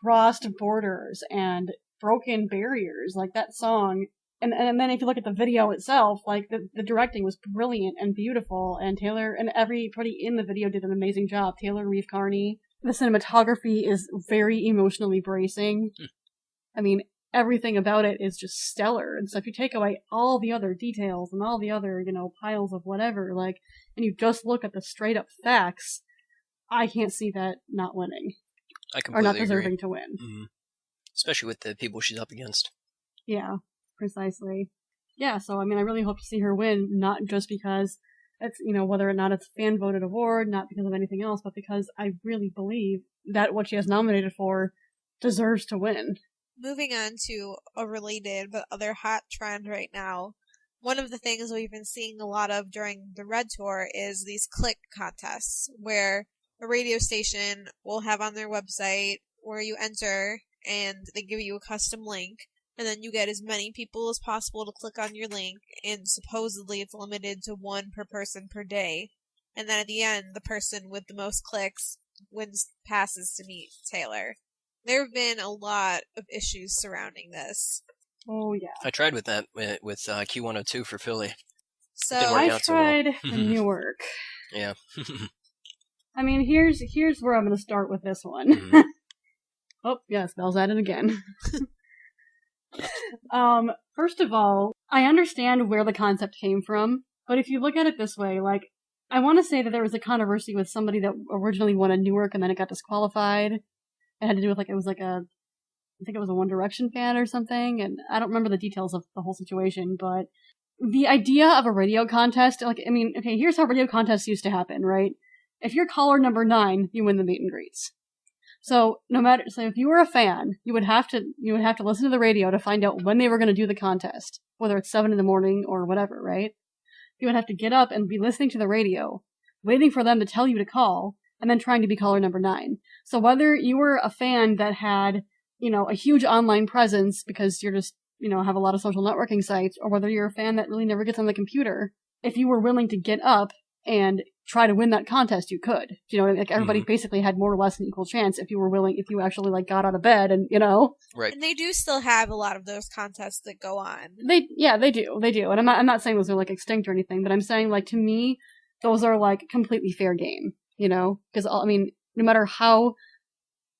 A: crossed borders and broken barriers. That song, and then if you look at the video itself, the directing was brilliant and beautiful, and Taylor and everybody in the video did an amazing job. Taylor Reeve Carney. The cinematography is very emotionally bracing. I mean, everything about it is just stellar. And so if you take away all the other details and all the other, piles of whatever, and you just look at the straight up facts, I can't see that not winning.
D: I completely
A: or not deserving
D: agree.
A: to win.
D: Mm-hmm. Especially with the people she's up against.
A: Yeah, precisely. Yeah, so I really hope to see her win, not just because it's, whether or not it's a fan voted award, not because of anything else, but because I really believe that what she has nominated for deserves to win.
C: Moving on to a related but other hot trend right now, one of the things we've been seeing a lot of during the Red Tour is these click contests, where a radio station will have on their website where you enter and they give you a custom link, and then you get as many people as possible to click on your link, and supposedly it's limited to one per person per day. And then at the end, the person with the most clicks wins passes to meet Taylor. There have been a lot of issues surrounding this.
A: Oh, yeah.
D: I tried with that with Q102 for Philly.
C: So
A: I tried for Newark.
D: Yeah.
A: Here's where I'm going to start with this one.
D: Mm-hmm.
A: Oh, yes, Belle's at it again. First of all, I understand where the concept came from, but if you look at it this way, I want to say that there was a controversy with somebody that originally won a Newark and then it got disqualified. It had to do with I think it was a One Direction fan or something, and I don't remember the details of the whole situation, but the idea of a radio contest, like, I mean, okay, here's how radio contests used to happen, right? If you're caller number 9, you win the meet and greets. So if you were a fan, you would have to listen to the radio to find out when they were going to do the contest, whether it's 7 a.m. or whatever, right? You would have to get up and be listening to the radio, waiting for them to tell you to call, and then trying to be caller number 9. So whether you were a fan that had, a huge online presence because you're just, have a lot of social networking sites, or whether you're a fan that really never gets on the computer, if you were willing to get up and try to win that contest, you could. Like everybody basically had more or less an equal chance if you actually like got out of bed and,
D: Right.
C: And they do still have a lot of those contests that go on.
A: They do. And I'm not saying those are like extinct or anything, but I'm saying like to me, those are like completely fair game, because no matter how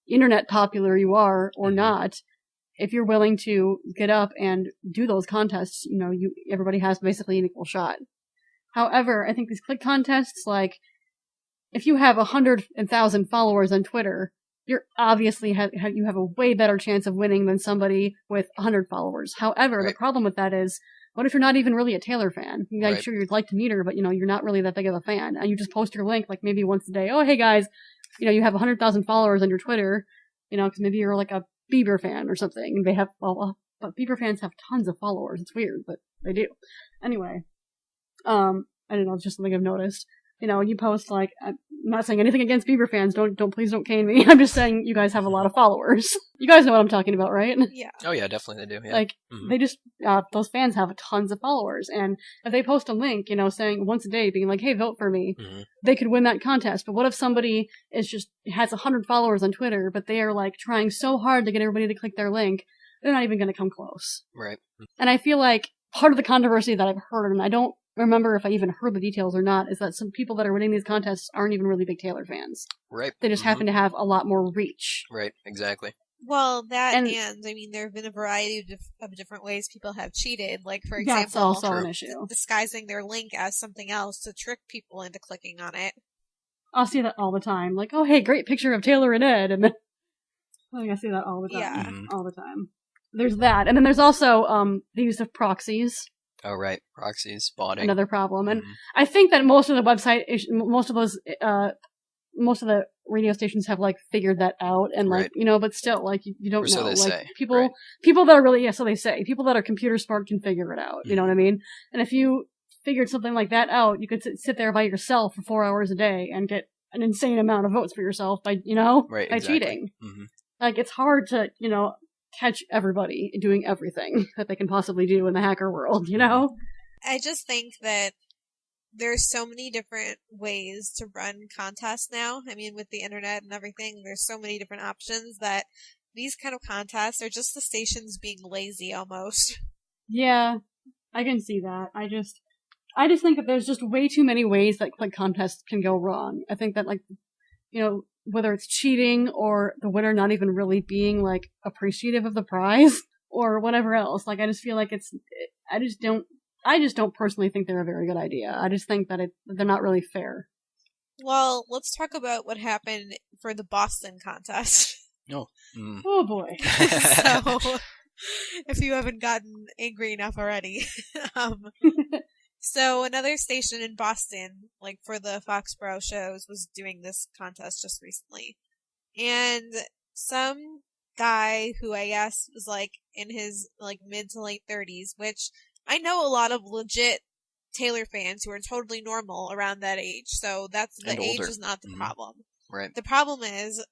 A: internet popular you are or not, if you're willing to get up and do those contests, everybody has basically an equal shot. However, I think these click contests, like, if you have 100,000 followers on Twitter, you're obviously you have a way better chance of winning than somebody with 100 followers. However, the problem with that is, what if you're not even really a Taylor fan? I'm sure you'd like to meet her, but, you're not really that big of a fan. And you just post your link, like, maybe once a day. Oh, hey, guys, you have 100,000 followers on your Twitter, because maybe you're, like, a Bieber fan or something. They have, but Bieber fans have tons of followers. It's weird, but they do. Anyway. I don't know, it's just something I've noticed. You post, like, I'm not saying anything against Bieber fans, please don't cane me. I'm just saying you guys have a lot of followers. You guys know what I'm talking about, right?
C: Yeah.
D: Oh yeah, definitely they do, yeah.
A: Like, they just, those fans have tons of followers, and if they post a link, saying once a day, being like, hey, vote for me, they could win that contest. But what if somebody has 100 followers on Twitter, but they are, like, trying so hard to get everybody to click their link, they're not even gonna come close.
D: Right.
A: And I feel like part of the controversy that I've heard, and I don't remember if I even heard the details or not, is that some people that are winning these contests aren't even really big Taylor fans.
D: Right.
A: They just happen to have a lot more reach.
D: Right, exactly.
C: Well, there have been a variety of different ways people have cheated. Like, for example,
A: that's also an issue.
C: Disguising their link as something else to trick people into clicking on it.
A: I'll see that all the time. Like, oh, hey, great picture of Taylor and Ed. And then, I see that all the time.
C: Yeah.
A: All the time. There's that. And then there's also the use of proxies.
D: Oh, right. Proxies, botting.
A: Another problem. And I think that most of the radio stations have, like, figured that out. And, like, but still, like, you don't know.
D: So they
A: like,
D: say.
A: People that are really, so they say. People that are computer smart can figure it out. You know what I mean? And if you figured something like that out, you could sit there by yourself for 4 hours a day and get an insane amount of votes for yourself by, by cheating. Like, it's hard to, catch everybody doing everything that they can possibly do in the hacker world,
C: I just think that there's so many different ways to run contests now. I mean, with the internet and everything, there's so many different options that these kind of contests are just the stations being lazy almost.
A: Yeah, I can see that. I just think that there's just way too many ways that click contests can go wrong. I think that, like, whether it's cheating or the winner not even really being, like, appreciative of the prize or whatever else. Like, I just feel like I just don't personally think they're a very good idea. I just think that they're not really fair.
C: Well, let's talk about what happened for the Boston contest.
D: No.
A: Oh boy.
C: So, if you haven't gotten angry enough already. So another station in Boston, like for the Foxborough shows, was doing this contest just recently. And some guy who I guess was like in his like mid to late 30s, which I know a lot of legit Taylor fans who are totally normal around that age. So the age is not the problem.
D: Right.
C: The problem is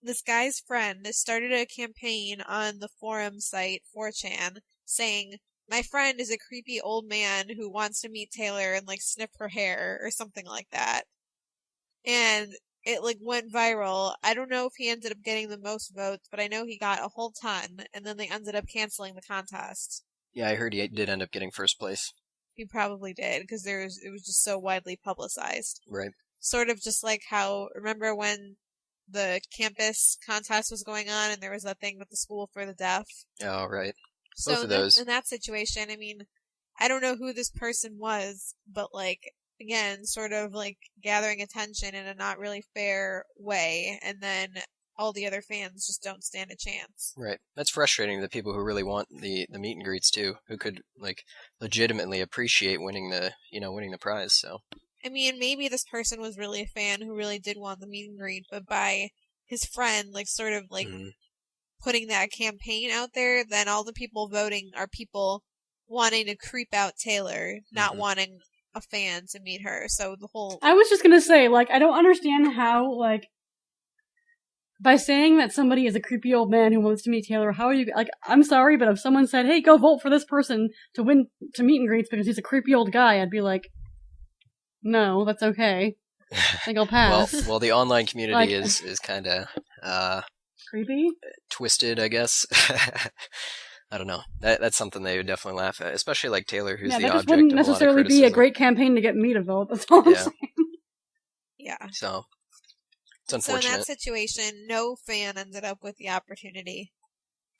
C: this guy's friend started a campaign on the forum site 4chan saying, my friend is a creepy old man who wants to meet Taylor and, like, sniff her hair or something like that. And it, like, went viral. I don't know if he ended up getting the most votes, but I know he got a whole ton, and then they ended up canceling the contest.
D: Yeah, I heard he did end up getting first place.
C: He probably did, because it was just so widely publicized.
D: Right. Sort
C: of just like how, remember when the campus contest was going on and there was that thing with the school for the deaf?
D: Oh, right.
C: So
D: Both of those.
C: In that situation, I mean, I don't know who this person was, but, like, again, sort of, like, gathering attention in a not really fair way. And then all the other fans just don't stand a chance.
D: Right. That's frustrating to the people who really want the meet and greets too, who could like legitimately appreciate winning the prize. So
C: I mean, maybe this person was really a fan who really did want the meet and greet, but by his friend, like, sort of, like, putting that campaign out there, then all the people voting are people wanting to creep out Taylor, not wanting a fan to meet her. So the whole...
A: I was just gonna say, like, I don't understand how, like, by saying that somebody is a creepy old man who wants to meet Taylor, how are you, like, I'm sorry, but if someone said, hey, go vote for this person to meet and greets because he's a creepy old guy, I'd be like, no, that's okay. I think I'll pass.
D: well, the online community is kind of
A: creepy,
D: twisted, I guess. I don't know. That's something they would definitely laugh at, especially like Taylor, who's the object of a lot of criticism.
A: Wouldn't necessarily be a great campaign to get me to vote. That's all I'm saying.
C: Yeah.
D: So it's unfortunate.
C: So in that situation, no fan ended up with the opportunity.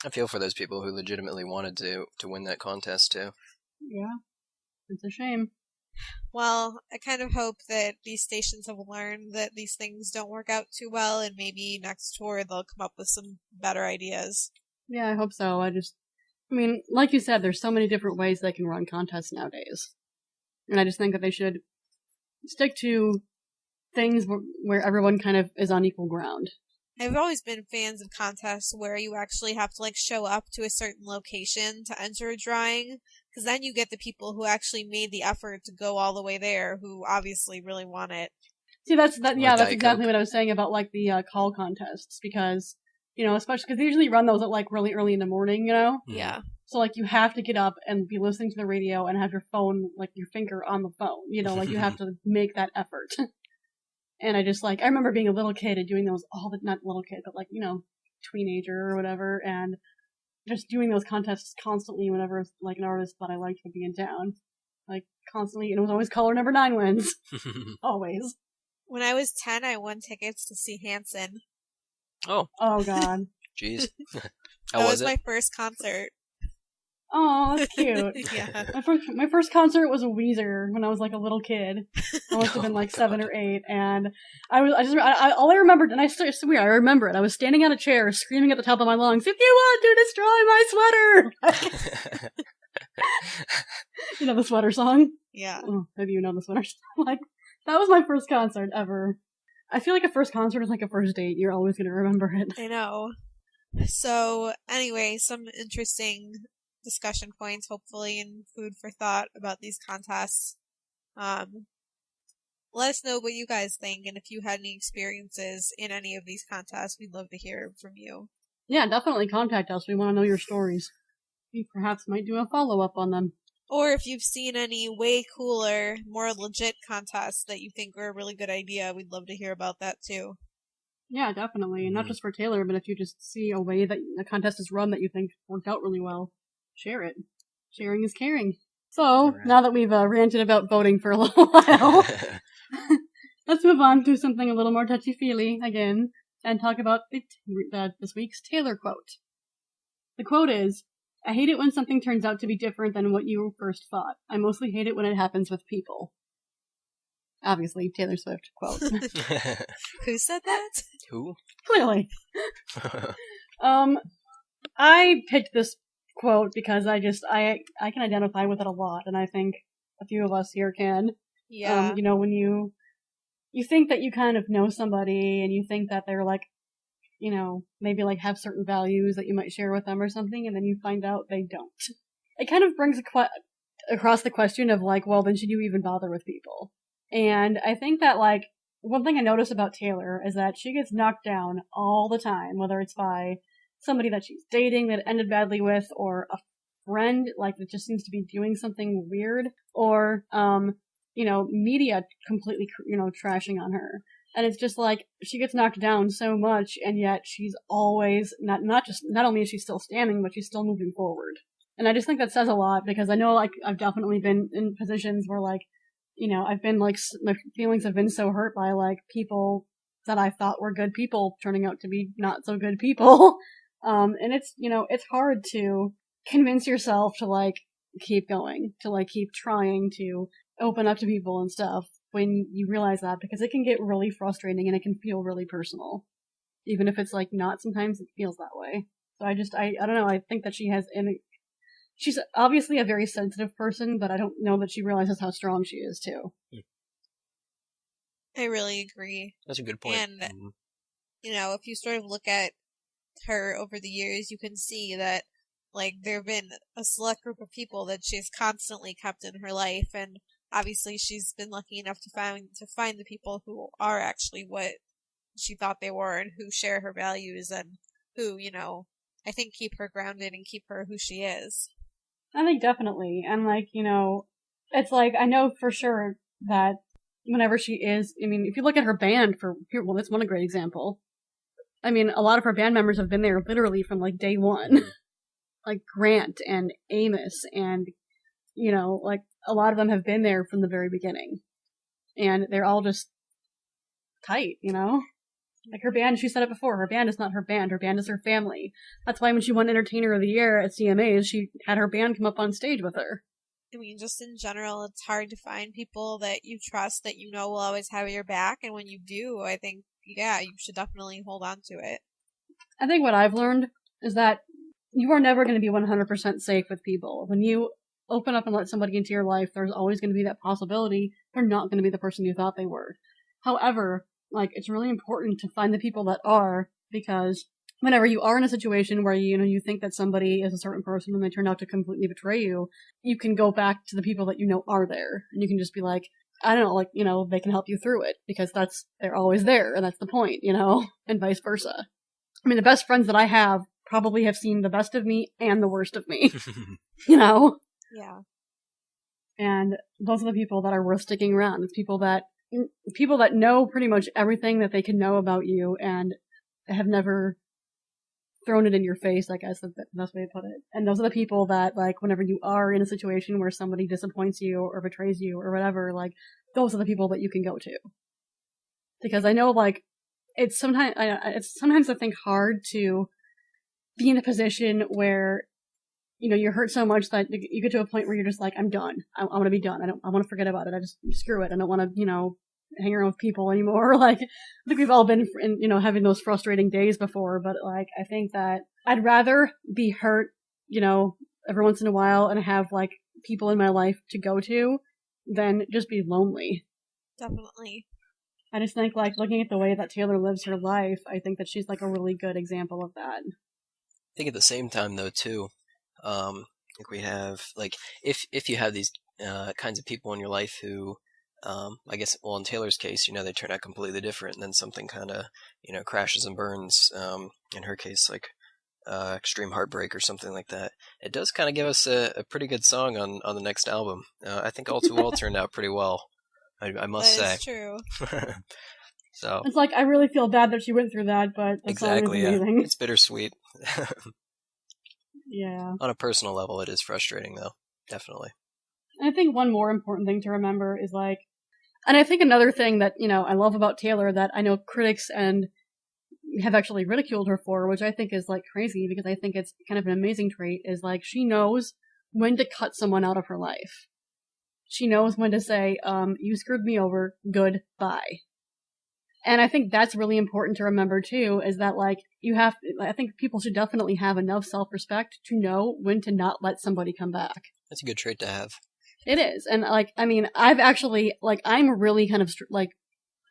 D: I feel for those people who legitimately wanted to win that contest too.
A: Yeah, it's a shame.
C: Well, I kind of hope that these stations have learned that these things don't work out too well, and maybe next tour they'll come up with some better ideas.
A: Yeah, I hope so. I mean, like you said, there's so many different ways they can run contests nowadays. And I just think that they should stick to things where everyone kind of is on equal ground.
C: I've always been fans of contests where you actually have to, like, show up to a certain location to enter a drawing, because then you get the people who actually made the effort to go all the way there, who obviously really want it.
A: See, that's exactly what I was saying about, like, the call contests, because, you know, especially because they usually run those at, like, really early in the morning, you know?
C: Yeah.
A: So, like, you have to get up and be listening to the radio and have your phone, like, your finger on the phone, you know? Like, you have to make that effort. And I just, like, I remember being a little kid and doing those not little kid, but, like, you know, teenager or whatever, and just doing those contests constantly whenever, like, an artist that I liked would be in town. Like, constantly, and it was always caller number 9 wins. Always.
C: When I was 10, I won tickets to see Hanson.
D: Oh.
A: Oh, God.
D: Jeez.
C: How was it? My first concert.
A: Oh, that's cute.
C: Yeah.
A: My first concert was a Weezer when I was like a little kid. I must have been like 7 or 8, and all I remembered, and it's weird, I remember it. I was standing on a chair, screaming at the top of my lungs, "If you want to destroy my sweater!" You know the sweater song?
C: Yeah.
A: Oh, maybe you know the sweater song. Like, that was my first concert ever. I feel like a first concert is like a first date. You're always gonna remember it.
C: I know. So, anyway, some interesting discussion points, hopefully, and food for thought about these contests. Let us know what you guys think, and if you had any experiences in any of these contests, we'd love to hear from you.
A: Yeah, definitely contact us. We want to know your stories. We perhaps might do a follow-up on them.
C: Or if you've seen any way cooler, more legit contests that you think are a really good idea, we'd love to hear about that too.
A: Yeah, definitely. And not just for Taylor, but if you just see a way that a contest is run that you think worked out really well, share it. Sharing is caring. So, now that we've ranted about voting for a little while, let's move on to something a little more touchy-feely again, and talk about this week's Taylor quote. The quote is, "I hate it when something turns out to be different than what you first thought. I mostly hate it when it happens with people." Obviously, Taylor Swift quote.
C: Who said that?
D: Who?
A: Clearly. I picked this quote because I can identify with it a lot, and I think a few of us here can.
C: Yeah.
A: You know, when you think that you kind of know somebody, and you think that they're like, you know, maybe like have certain values that you might share with them or something, and then you find out they don't. It kind of brings across the question of like, well, then should you even bother with people? And I think that, like, one thing I notice about Taylor is that she gets knocked down all the time, whether it's by somebody that she's dating that ended badly with, or a friend, like, that just seems to be doing something weird, or, you know, media completely, you know, trashing on her. And it's just like, she gets knocked down so much, and yet she's always, not only is she still standing, but she's still moving forward. And I just think that says a lot, because I know, like, I've definitely been in positions where, like, you know, I've been, like, my feelings have been so hurt by, like, people that I thought were good people turning out to be not so good people. And it's, you know, it's hard to convince yourself to, like, keep going, to, like, keep trying to open up to people and stuff when you realize that, because it can get really frustrating and it can feel really personal. even if it's like not. Sometimes it feels that way. So I don't know. I think that she's obviously a very sensitive person, but I don't know that she realizes how strong she is too.
C: I really agree.
D: That's a good point.
C: And, if you sort of look at her over the years, you can see that, like, there have been a select group of people that she's constantly kept in her life, and obviously she's been lucky enough to find the people who are actually what she thought they were and who share her values and who, I think keep her grounded and keep her who she is.
A: I think definitely. And like, it's like, I know for sure that whenever she is, I mean, if you look at her band that's one great example. I mean, a lot of her band members have been there literally from like day one. Like Grant and Amos and, like a lot of them have been there from the very beginning. And they're all just tight, Like her band, she said it before, her band is not her band is her family. That's why when she won Entertainer of the Year at CMAs, she had her band come up on stage with her.
C: I mean, just in general, it's hard to find people that you trust, that will always have your back, and when you do, I think, yeah, you should definitely hold on to it.
A: I think what I've learned is that you are never going to be 100% safe with people. When you open up and let somebody into your life, there's always going to be that possibility they're not going to be the person you thought they were. However, like, it's really important to find the people that are, because whenever you are in a situation where, you think that somebody is a certain person and they turn out to completely betray you, you can go back to the people that are there. And you can just be like, I don't know, like, they can help you through it, because they're always there, and that's the point, and vice versa. I mean, the best friends that I have probably have seen the best of me and the worst of me,
C: Yeah.
A: And those are the people that are worth sticking around. It's people that know pretty much everything that they can know about you and have never thrown it in your face, I guess, that's the best way to put it. And those are the people that, like, whenever you are in a situation where somebody disappoints you or betrays you or whatever, like, those are the people that you can go to. Because I know, like, it's sometimes I think hard to be in a position where, you're hurt so much that you get to a point where you're just like, I'm done. I want to be done. I want to forget about it. I just screw it. I don't want to, hang around with people anymore. Like, I think we've all been in, having those frustrating days before, but like, I think that I'd rather be hurt, every once in a while and have like people in my life to go to than just be lonely.
C: Definitely.
A: I just think, like, looking at the way that Taylor lives her life, I think that she's like a really good example of that.
D: I think at the same time, though, too, I think we have, like, if you have these kinds of people in your life who, I guess, well, in Taylor's case, they turn out completely different, and then something kind of, crashes and burns, in her case, like, extreme heartbreak or something like that. It does kind of give us a pretty good song on the next album. I think All Too Well turned out pretty well, I must say.
C: That is true.
D: So
A: it's like, I really feel bad that she went through that, but the song is amazing.
D: Yeah. It's bittersweet.
A: Yeah.
D: On a personal level, it is frustrating, though. Definitely.
A: I think one more important thing to remember is, like, and I think another thing that, I love about Taylor that I know critics and have actually ridiculed her for, which I think is, like, crazy, because I think it's kind of an amazing trait, is, like, she knows when to cut someone out of her life. She knows when to say, you screwed me over, goodbye. And I think that's really important to remember, too, is that, like, I think people should definitely have enough self-respect to know when to not let somebody come back.
D: That's a good trait to have.
A: It is. And, like, I mean, I've actually, like, I'm really kind of, like,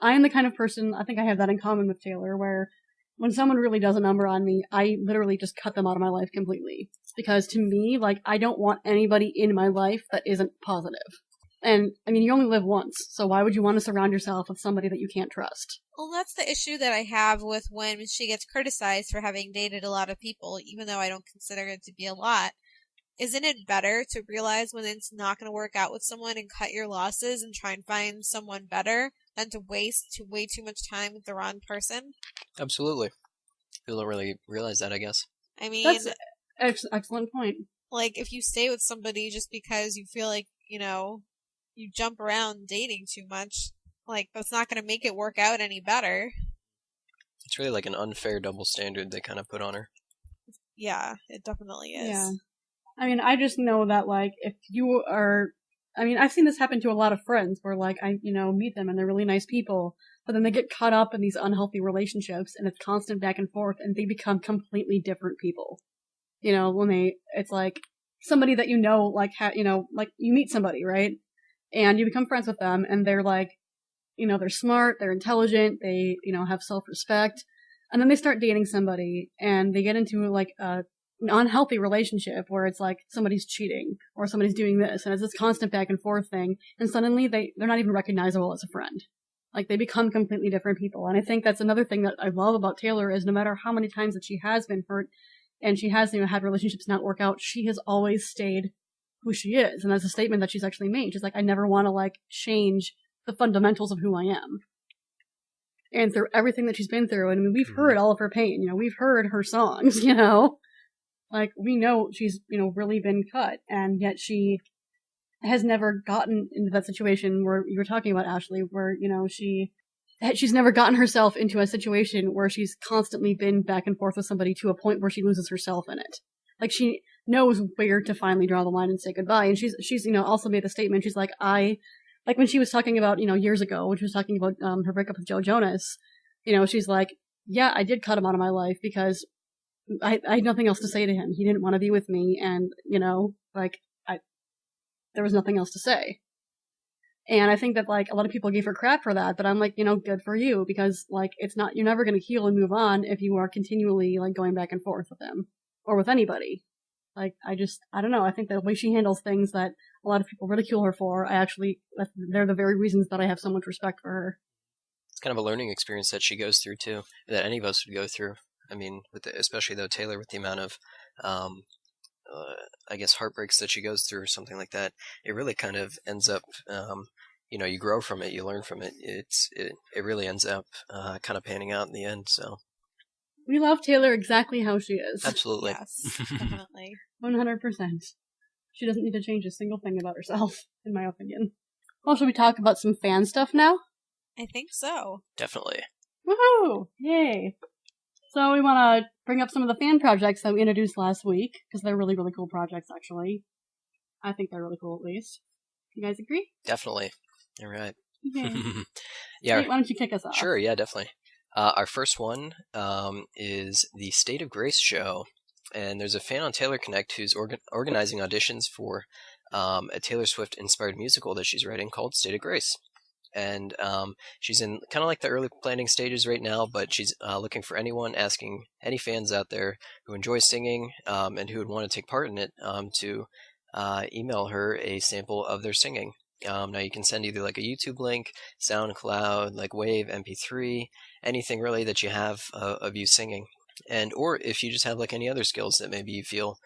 A: I'm the kind of person, I think I have that in common with Taylor, where when someone really does a number on me, I literally just cut them out of my life completely. Because to me, like, I don't want anybody in my life that isn't positive. And, I mean, you only live once, so why would you want to surround yourself with somebody that you can't trust?
C: Well, that's the issue that I have with when she gets criticized for having dated a lot of people, even though I don't consider it to be a lot. Isn't it better to realize when it's not going to work out with someone and cut your losses and try and find someone better than to waste way too much time with the wrong person?
D: Absolutely. People don't really realize that, I guess.
C: I mean,
A: That's an excellent point.
C: Like, if you stay with somebody just because you feel like, you jump around dating too much, like, that's not going to make it work out any better.
D: It's really like an unfair double standard they kind of put on her.
C: Yeah, it definitely is.
A: Yeah. I mean, I just know that, like, if you are I mean, I've seen this happen to a lot of friends where, like, I, meet them and they're really nice people, but then they get caught up in these unhealthy relationships and it's constant back and forth and they become completely different people. It's like somebody that like, like you meet somebody, right? And you become friends with them and they're like, they're smart, they're intelligent, they, have self-respect. And then they start dating somebody and they get into like an unhealthy relationship where it's like somebody's cheating or somebody's doing this and it's this constant back and forth thing. And suddenly they're not even recognizable as a friend. Like they become completely different people. And I think that's another thing that I love about Taylor is no matter how many times that she has been hurt and she has, had relationships not work out, she has always stayed who she is. And that's a statement that she's actually made. She's like, I never want to like change the fundamentals of who I am. And through everything that she's been through, and I mean, we've heard all of her pain, we've heard her songs, like we know she's, really been cut, and yet she has never gotten into that situation where you were talking about, Ashley, where, she's never gotten herself into a situation where she's constantly been back and forth with somebody to a point where she loses herself in it. Like she knows where to finally draw the line and say goodbye. And she's, also made the statement, she's like, like when she was talking about, years ago, when she was talking about her breakup with Joe Jonas, she's like, yeah, I did cut him out of my life because I had nothing else to say to him. He didn't want to be with me, and, there was nothing else to say. And I think that, like, a lot of people gave her crap for that, but I'm like, good for you, because, like, you're never going to heal and move on if you are continually, like, going back and forth with him, or with anybody. Like, I don't know, I think the way she handles things that a lot of people ridicule her for, they're the very reasons that I have so much respect for her.
D: It's kind of a learning experience that she goes through, too, that any of us would go through. I mean, especially, though, Taylor, with the amount of, I guess, heartbreaks that she goes through or something like that, it really kind of ends up, you grow from it, you learn from it. It really ends up kind of panning out in the end, so.
A: We love Taylor exactly how she is.
D: Absolutely.
C: Yes, definitely.
A: 100%. She doesn't need to change a single thing about herself, in my opinion. Well, should we talk about some fan stuff now?
C: I think so.
D: Definitely.
A: Woohoo! Yay! So we want to bring up some of the fan projects that we introduced last week, because they're really, really cool projects, actually. I think they're really cool, at least. You guys agree?
D: Definitely. All right.
A: Okay.
D: Yeah.
A: Wait, why don't you kick us off?
D: Sure, yeah, definitely. Our first one is the State of Grace show, and there's a fan on Taylor Connect who's organizing auditions for a Taylor Swift-inspired musical that she's writing called State of Grace. And she's in kind of like the early planning stages right now, but she's looking for asking any fans out there who enjoy singing and who would want to take part in it to email her a sample of their singing. Now you can send either like a YouTube link, SoundCloud, like Wave, MP3, anything really that you have of you singing. Or if you just have like any other skills that maybe you feel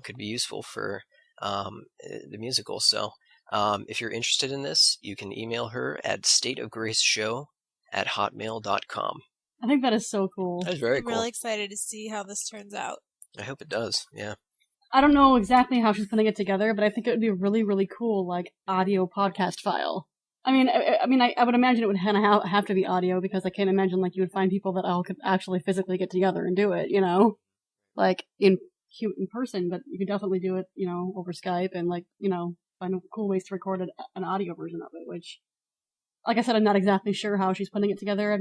D: could be useful for the musical. So if you're interested in this, you can email her at stateofgraceshow@hotmail.com.
A: I think that is so cool.
D: That is very cool.
C: I'm really excited to see how this turns out.
D: I hope it does, yeah.
A: I don't know exactly how she's putting it together, but I think it would be a really, really cool, like, audio podcast file. I would imagine it would have to be audio, because I can't imagine, like, you would find people that all could actually physically get together and do it, Like, in person, but you could definitely do it, over Skype and, like, find cool ways to record an audio version of it, which, like I said, I'm not exactly sure how she's putting it together. I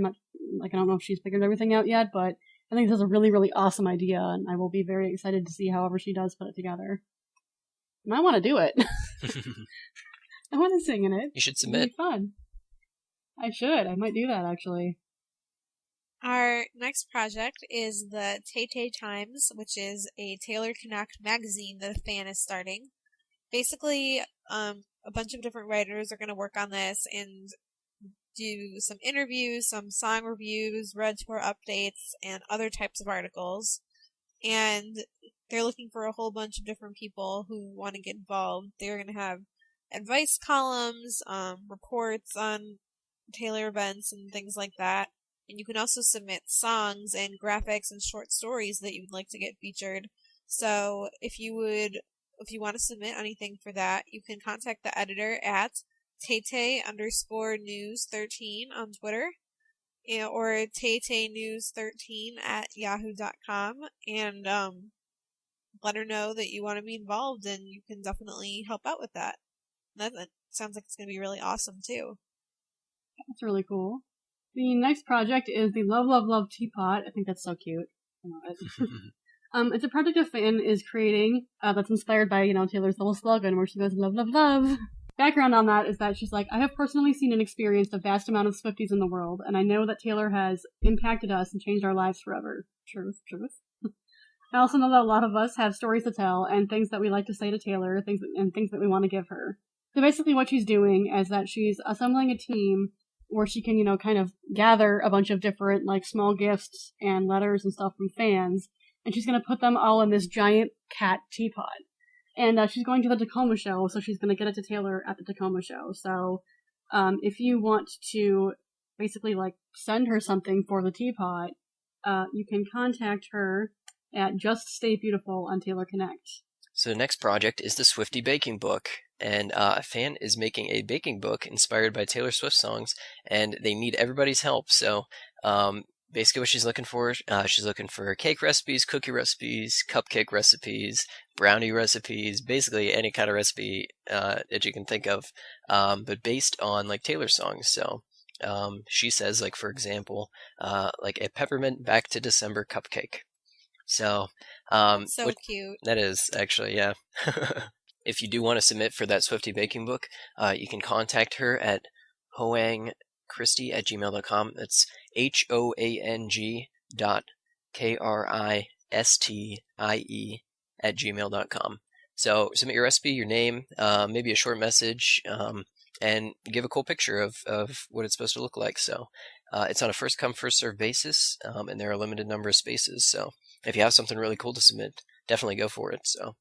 A: don't know if she's figured everything out yet, but I think this is a really, really awesome idea, and I will be very excited to see however she does put it together. And I want to do it. I want to sing in it.
D: You should submit.
A: It'll be fun. I should. I might do that, actually.
C: Our next project is the Tay Times, which is a Taylor Connect magazine that a fan is starting. Basically, a bunch of different writers are going to work on this and do some interviews, some song reviews, Red Tour updates, and other types of articles. And they're looking for a whole bunch of different people who want to get involved. They're going to have advice columns, reports on Taylor events and things like that. And you can also submit songs and graphics and short stories that you would like to get featured. So if you want to submit anything for that, you can contact the editor at Tay_news13 on Twitter, or TayTayNews13 @yahoo.com, and let her know that you want to be involved, and you can definitely help out with that. That sounds like it's going to be really awesome, too.
A: That's really cool. The next project is the Love, Love, Love Teapot. I think that's so cute. I love it. It's a project a fan is creating that's inspired by, Taylor's little slogan where she goes, love, love, love. Background on that is that she's like, I have personally seen and experienced a vast amount of Swifties in the world, and I know that Taylor has impacted us and changed our lives forever. Truth. I also know that a lot of us have stories to tell and things that we like to say to Taylor, things that we want to give her. So basically what she's doing is that she's assembling a team where she can, kind of gather a bunch of different, small gifts and letters and stuff from fans, and she's going to put them all in this giant cat teapot. And she's going to the Tacoma show, so she's going to get it to Taylor at the Tacoma show. So if you want to basically, send her something for the teapot, you can contact her at Just Stay Beautiful on Taylor Connect.
D: So the next project is the Swiftie Baking Book, and a fan is making a baking book inspired by Taylor Swift songs, and they need everybody's help. So basically what she's looking for cake recipes, cookie recipes, cupcake recipes, brownie recipes, basically any kind of recipe that you can think of, but based on Taylor songs. So she says, for example, a peppermint back to December cupcake. So
C: So cute.
D: That is actually, yeah. If you do want to submit for that Swiftie Baking Book, you can contact her at hoangchristie@gmail.com. That's HOANG.KRISTIE@gmail.com. So submit your recipe, your name, maybe a short message, and give a cool picture of what it's supposed to look like. So it's on a first come, first served basis, and there are a limited number of spaces. So if you have something really cool to submit, definitely go for it. So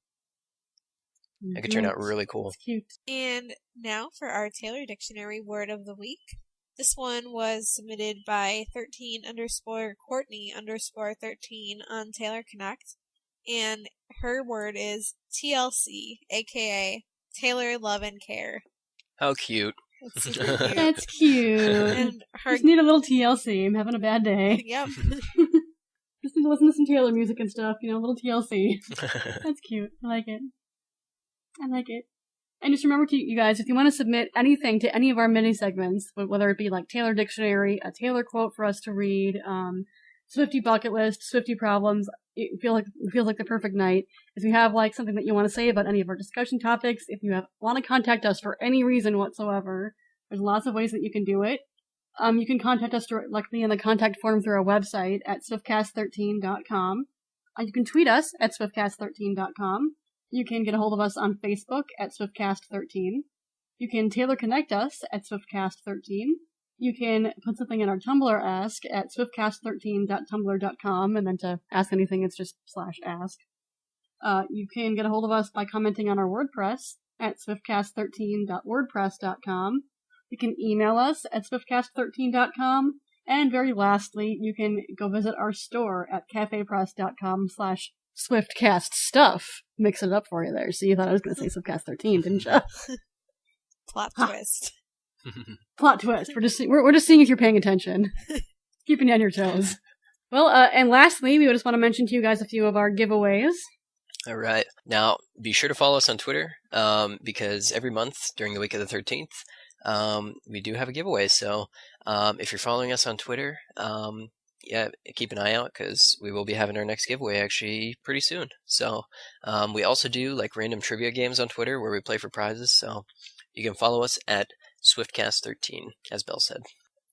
D: it could turn out really cool.
A: It's cute.
C: And now for our Taylor Dictionary word of the week. This one was submitted by 13_Courtney_13 on Taylor Connect. And her word is TLC, aka Taylor Love and Care.
D: How cute.
C: That's super cute.
A: That's cute.
C: And her
A: Just need a little TLC. I'm having a bad day.
C: Yep.
A: Just need to listen to some Taylor music and stuff, a little TLC. That's cute. I like it. And just remember, you guys, if you want to submit anything to any of our mini segments, whether it be Taylor Dictionary, a Taylor quote for us to read, Swiftie bucket list, Swiftie problems, it feels like the perfect night. If you have something that you want to say about any of our discussion topics, if you want to contact us for any reason whatsoever, there's lots of ways that you can do it. You can contact us directly in the contact form through our website at swiftcast13.com. You can tweet us at swiftcast13.com. You can get a hold of us on Facebook at Swiftcast13. You can Taylor Connect us at Swiftcast13. You can put something in our Tumblr Ask at swiftcast13.tumblr.com, and then to ask anything, it's just /ask. You can get a hold of us by commenting on our WordPress at swiftcast13.wordpress.com. You can email us at swiftcast13.com. And very lastly, you can go visit our store at cafepress.com/SwiftCastStuff. Mix it up for you there. So you thought I was going to say Swiftcast13, didn't you?
C: Plot twist.
A: Plot twist. We're just seeing if you're paying attention. Keeping you on your toes. Well, and lastly, we would just want to mention to you guys a few of our giveaways.
D: All right. Now, be sure to follow us on Twitter, because every month during the week of the 13th, we do have a giveaway. So if you're following us on Twitter, keep an eye out, because we will be having our next giveaway actually pretty soon. So we also do random trivia games on Twitter where we play for prizes. So you can follow us at Swiftcast13, as Belle said.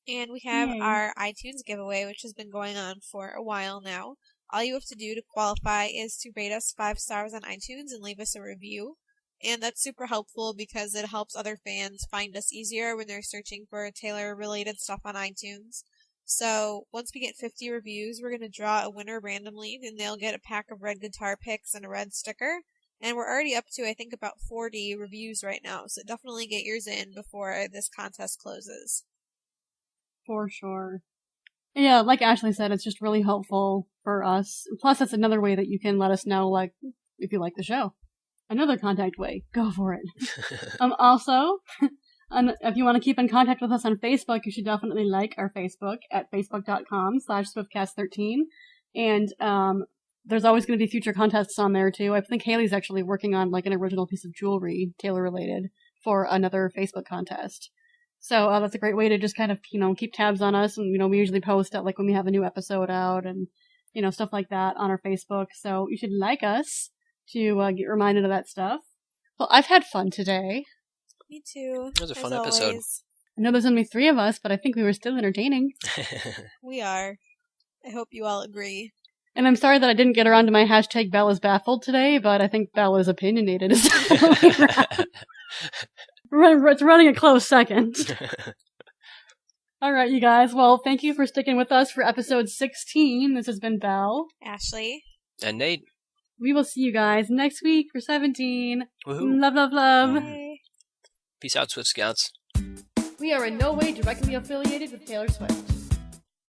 C: And we have
A: Yay.
C: our iTunes giveaway, which has been going on for a while now. All you have to do to qualify is to rate us 5 stars on iTunes and leave us a review. And that's super helpful because it helps other fans find us easier when they're searching for Taylor-related stuff on iTunes. So once we get 50 reviews, we're going to draw a winner randomly, and they'll get a pack of red guitar picks and a red sticker. And we're already up to, I think, about 40 reviews right now, so definitely get yours in before this contest closes.
A: For sure. Yeah, like Ashley said, it's just really helpful for us. Plus, it's another way that you can let us know, if you like the show. Another contact way. Go for it. Also, if you want to keep in contact with us on Facebook, you should definitely like our Facebook at facebook.com/Swiftcast13. And there's always going to be future contests on there, too. I think Haley's actually working on, an original piece of jewelry, Taylor-related, for another Facebook contest. So that's a great way to just kind of, keep tabs on us. And, we usually post at like when we have a new episode out and, stuff like that on our Facebook. So you should like us to get reminded of that stuff. Well, I've had fun today.
C: Me too.
D: It was a fun episode.
A: I know there's only 3 of us, but I think we were still entertaining.
C: We are. I hope you all agree.
A: And I'm sorry that I didn't get around to my hashtag Bella's baffled today, but I think Bella's opinionated is definitely It's running a close second. Alright, you guys. Well, thank you for sticking with us for episode 16. This has been Belle.
C: Ashley.
D: And Nate.
A: We will see you guys next week for 17.
D: Woohoo.
A: Love, love, love.
C: Bye.
D: Peace out, Swift Scouts.
B: We are in no way directly affiliated with Taylor Swift.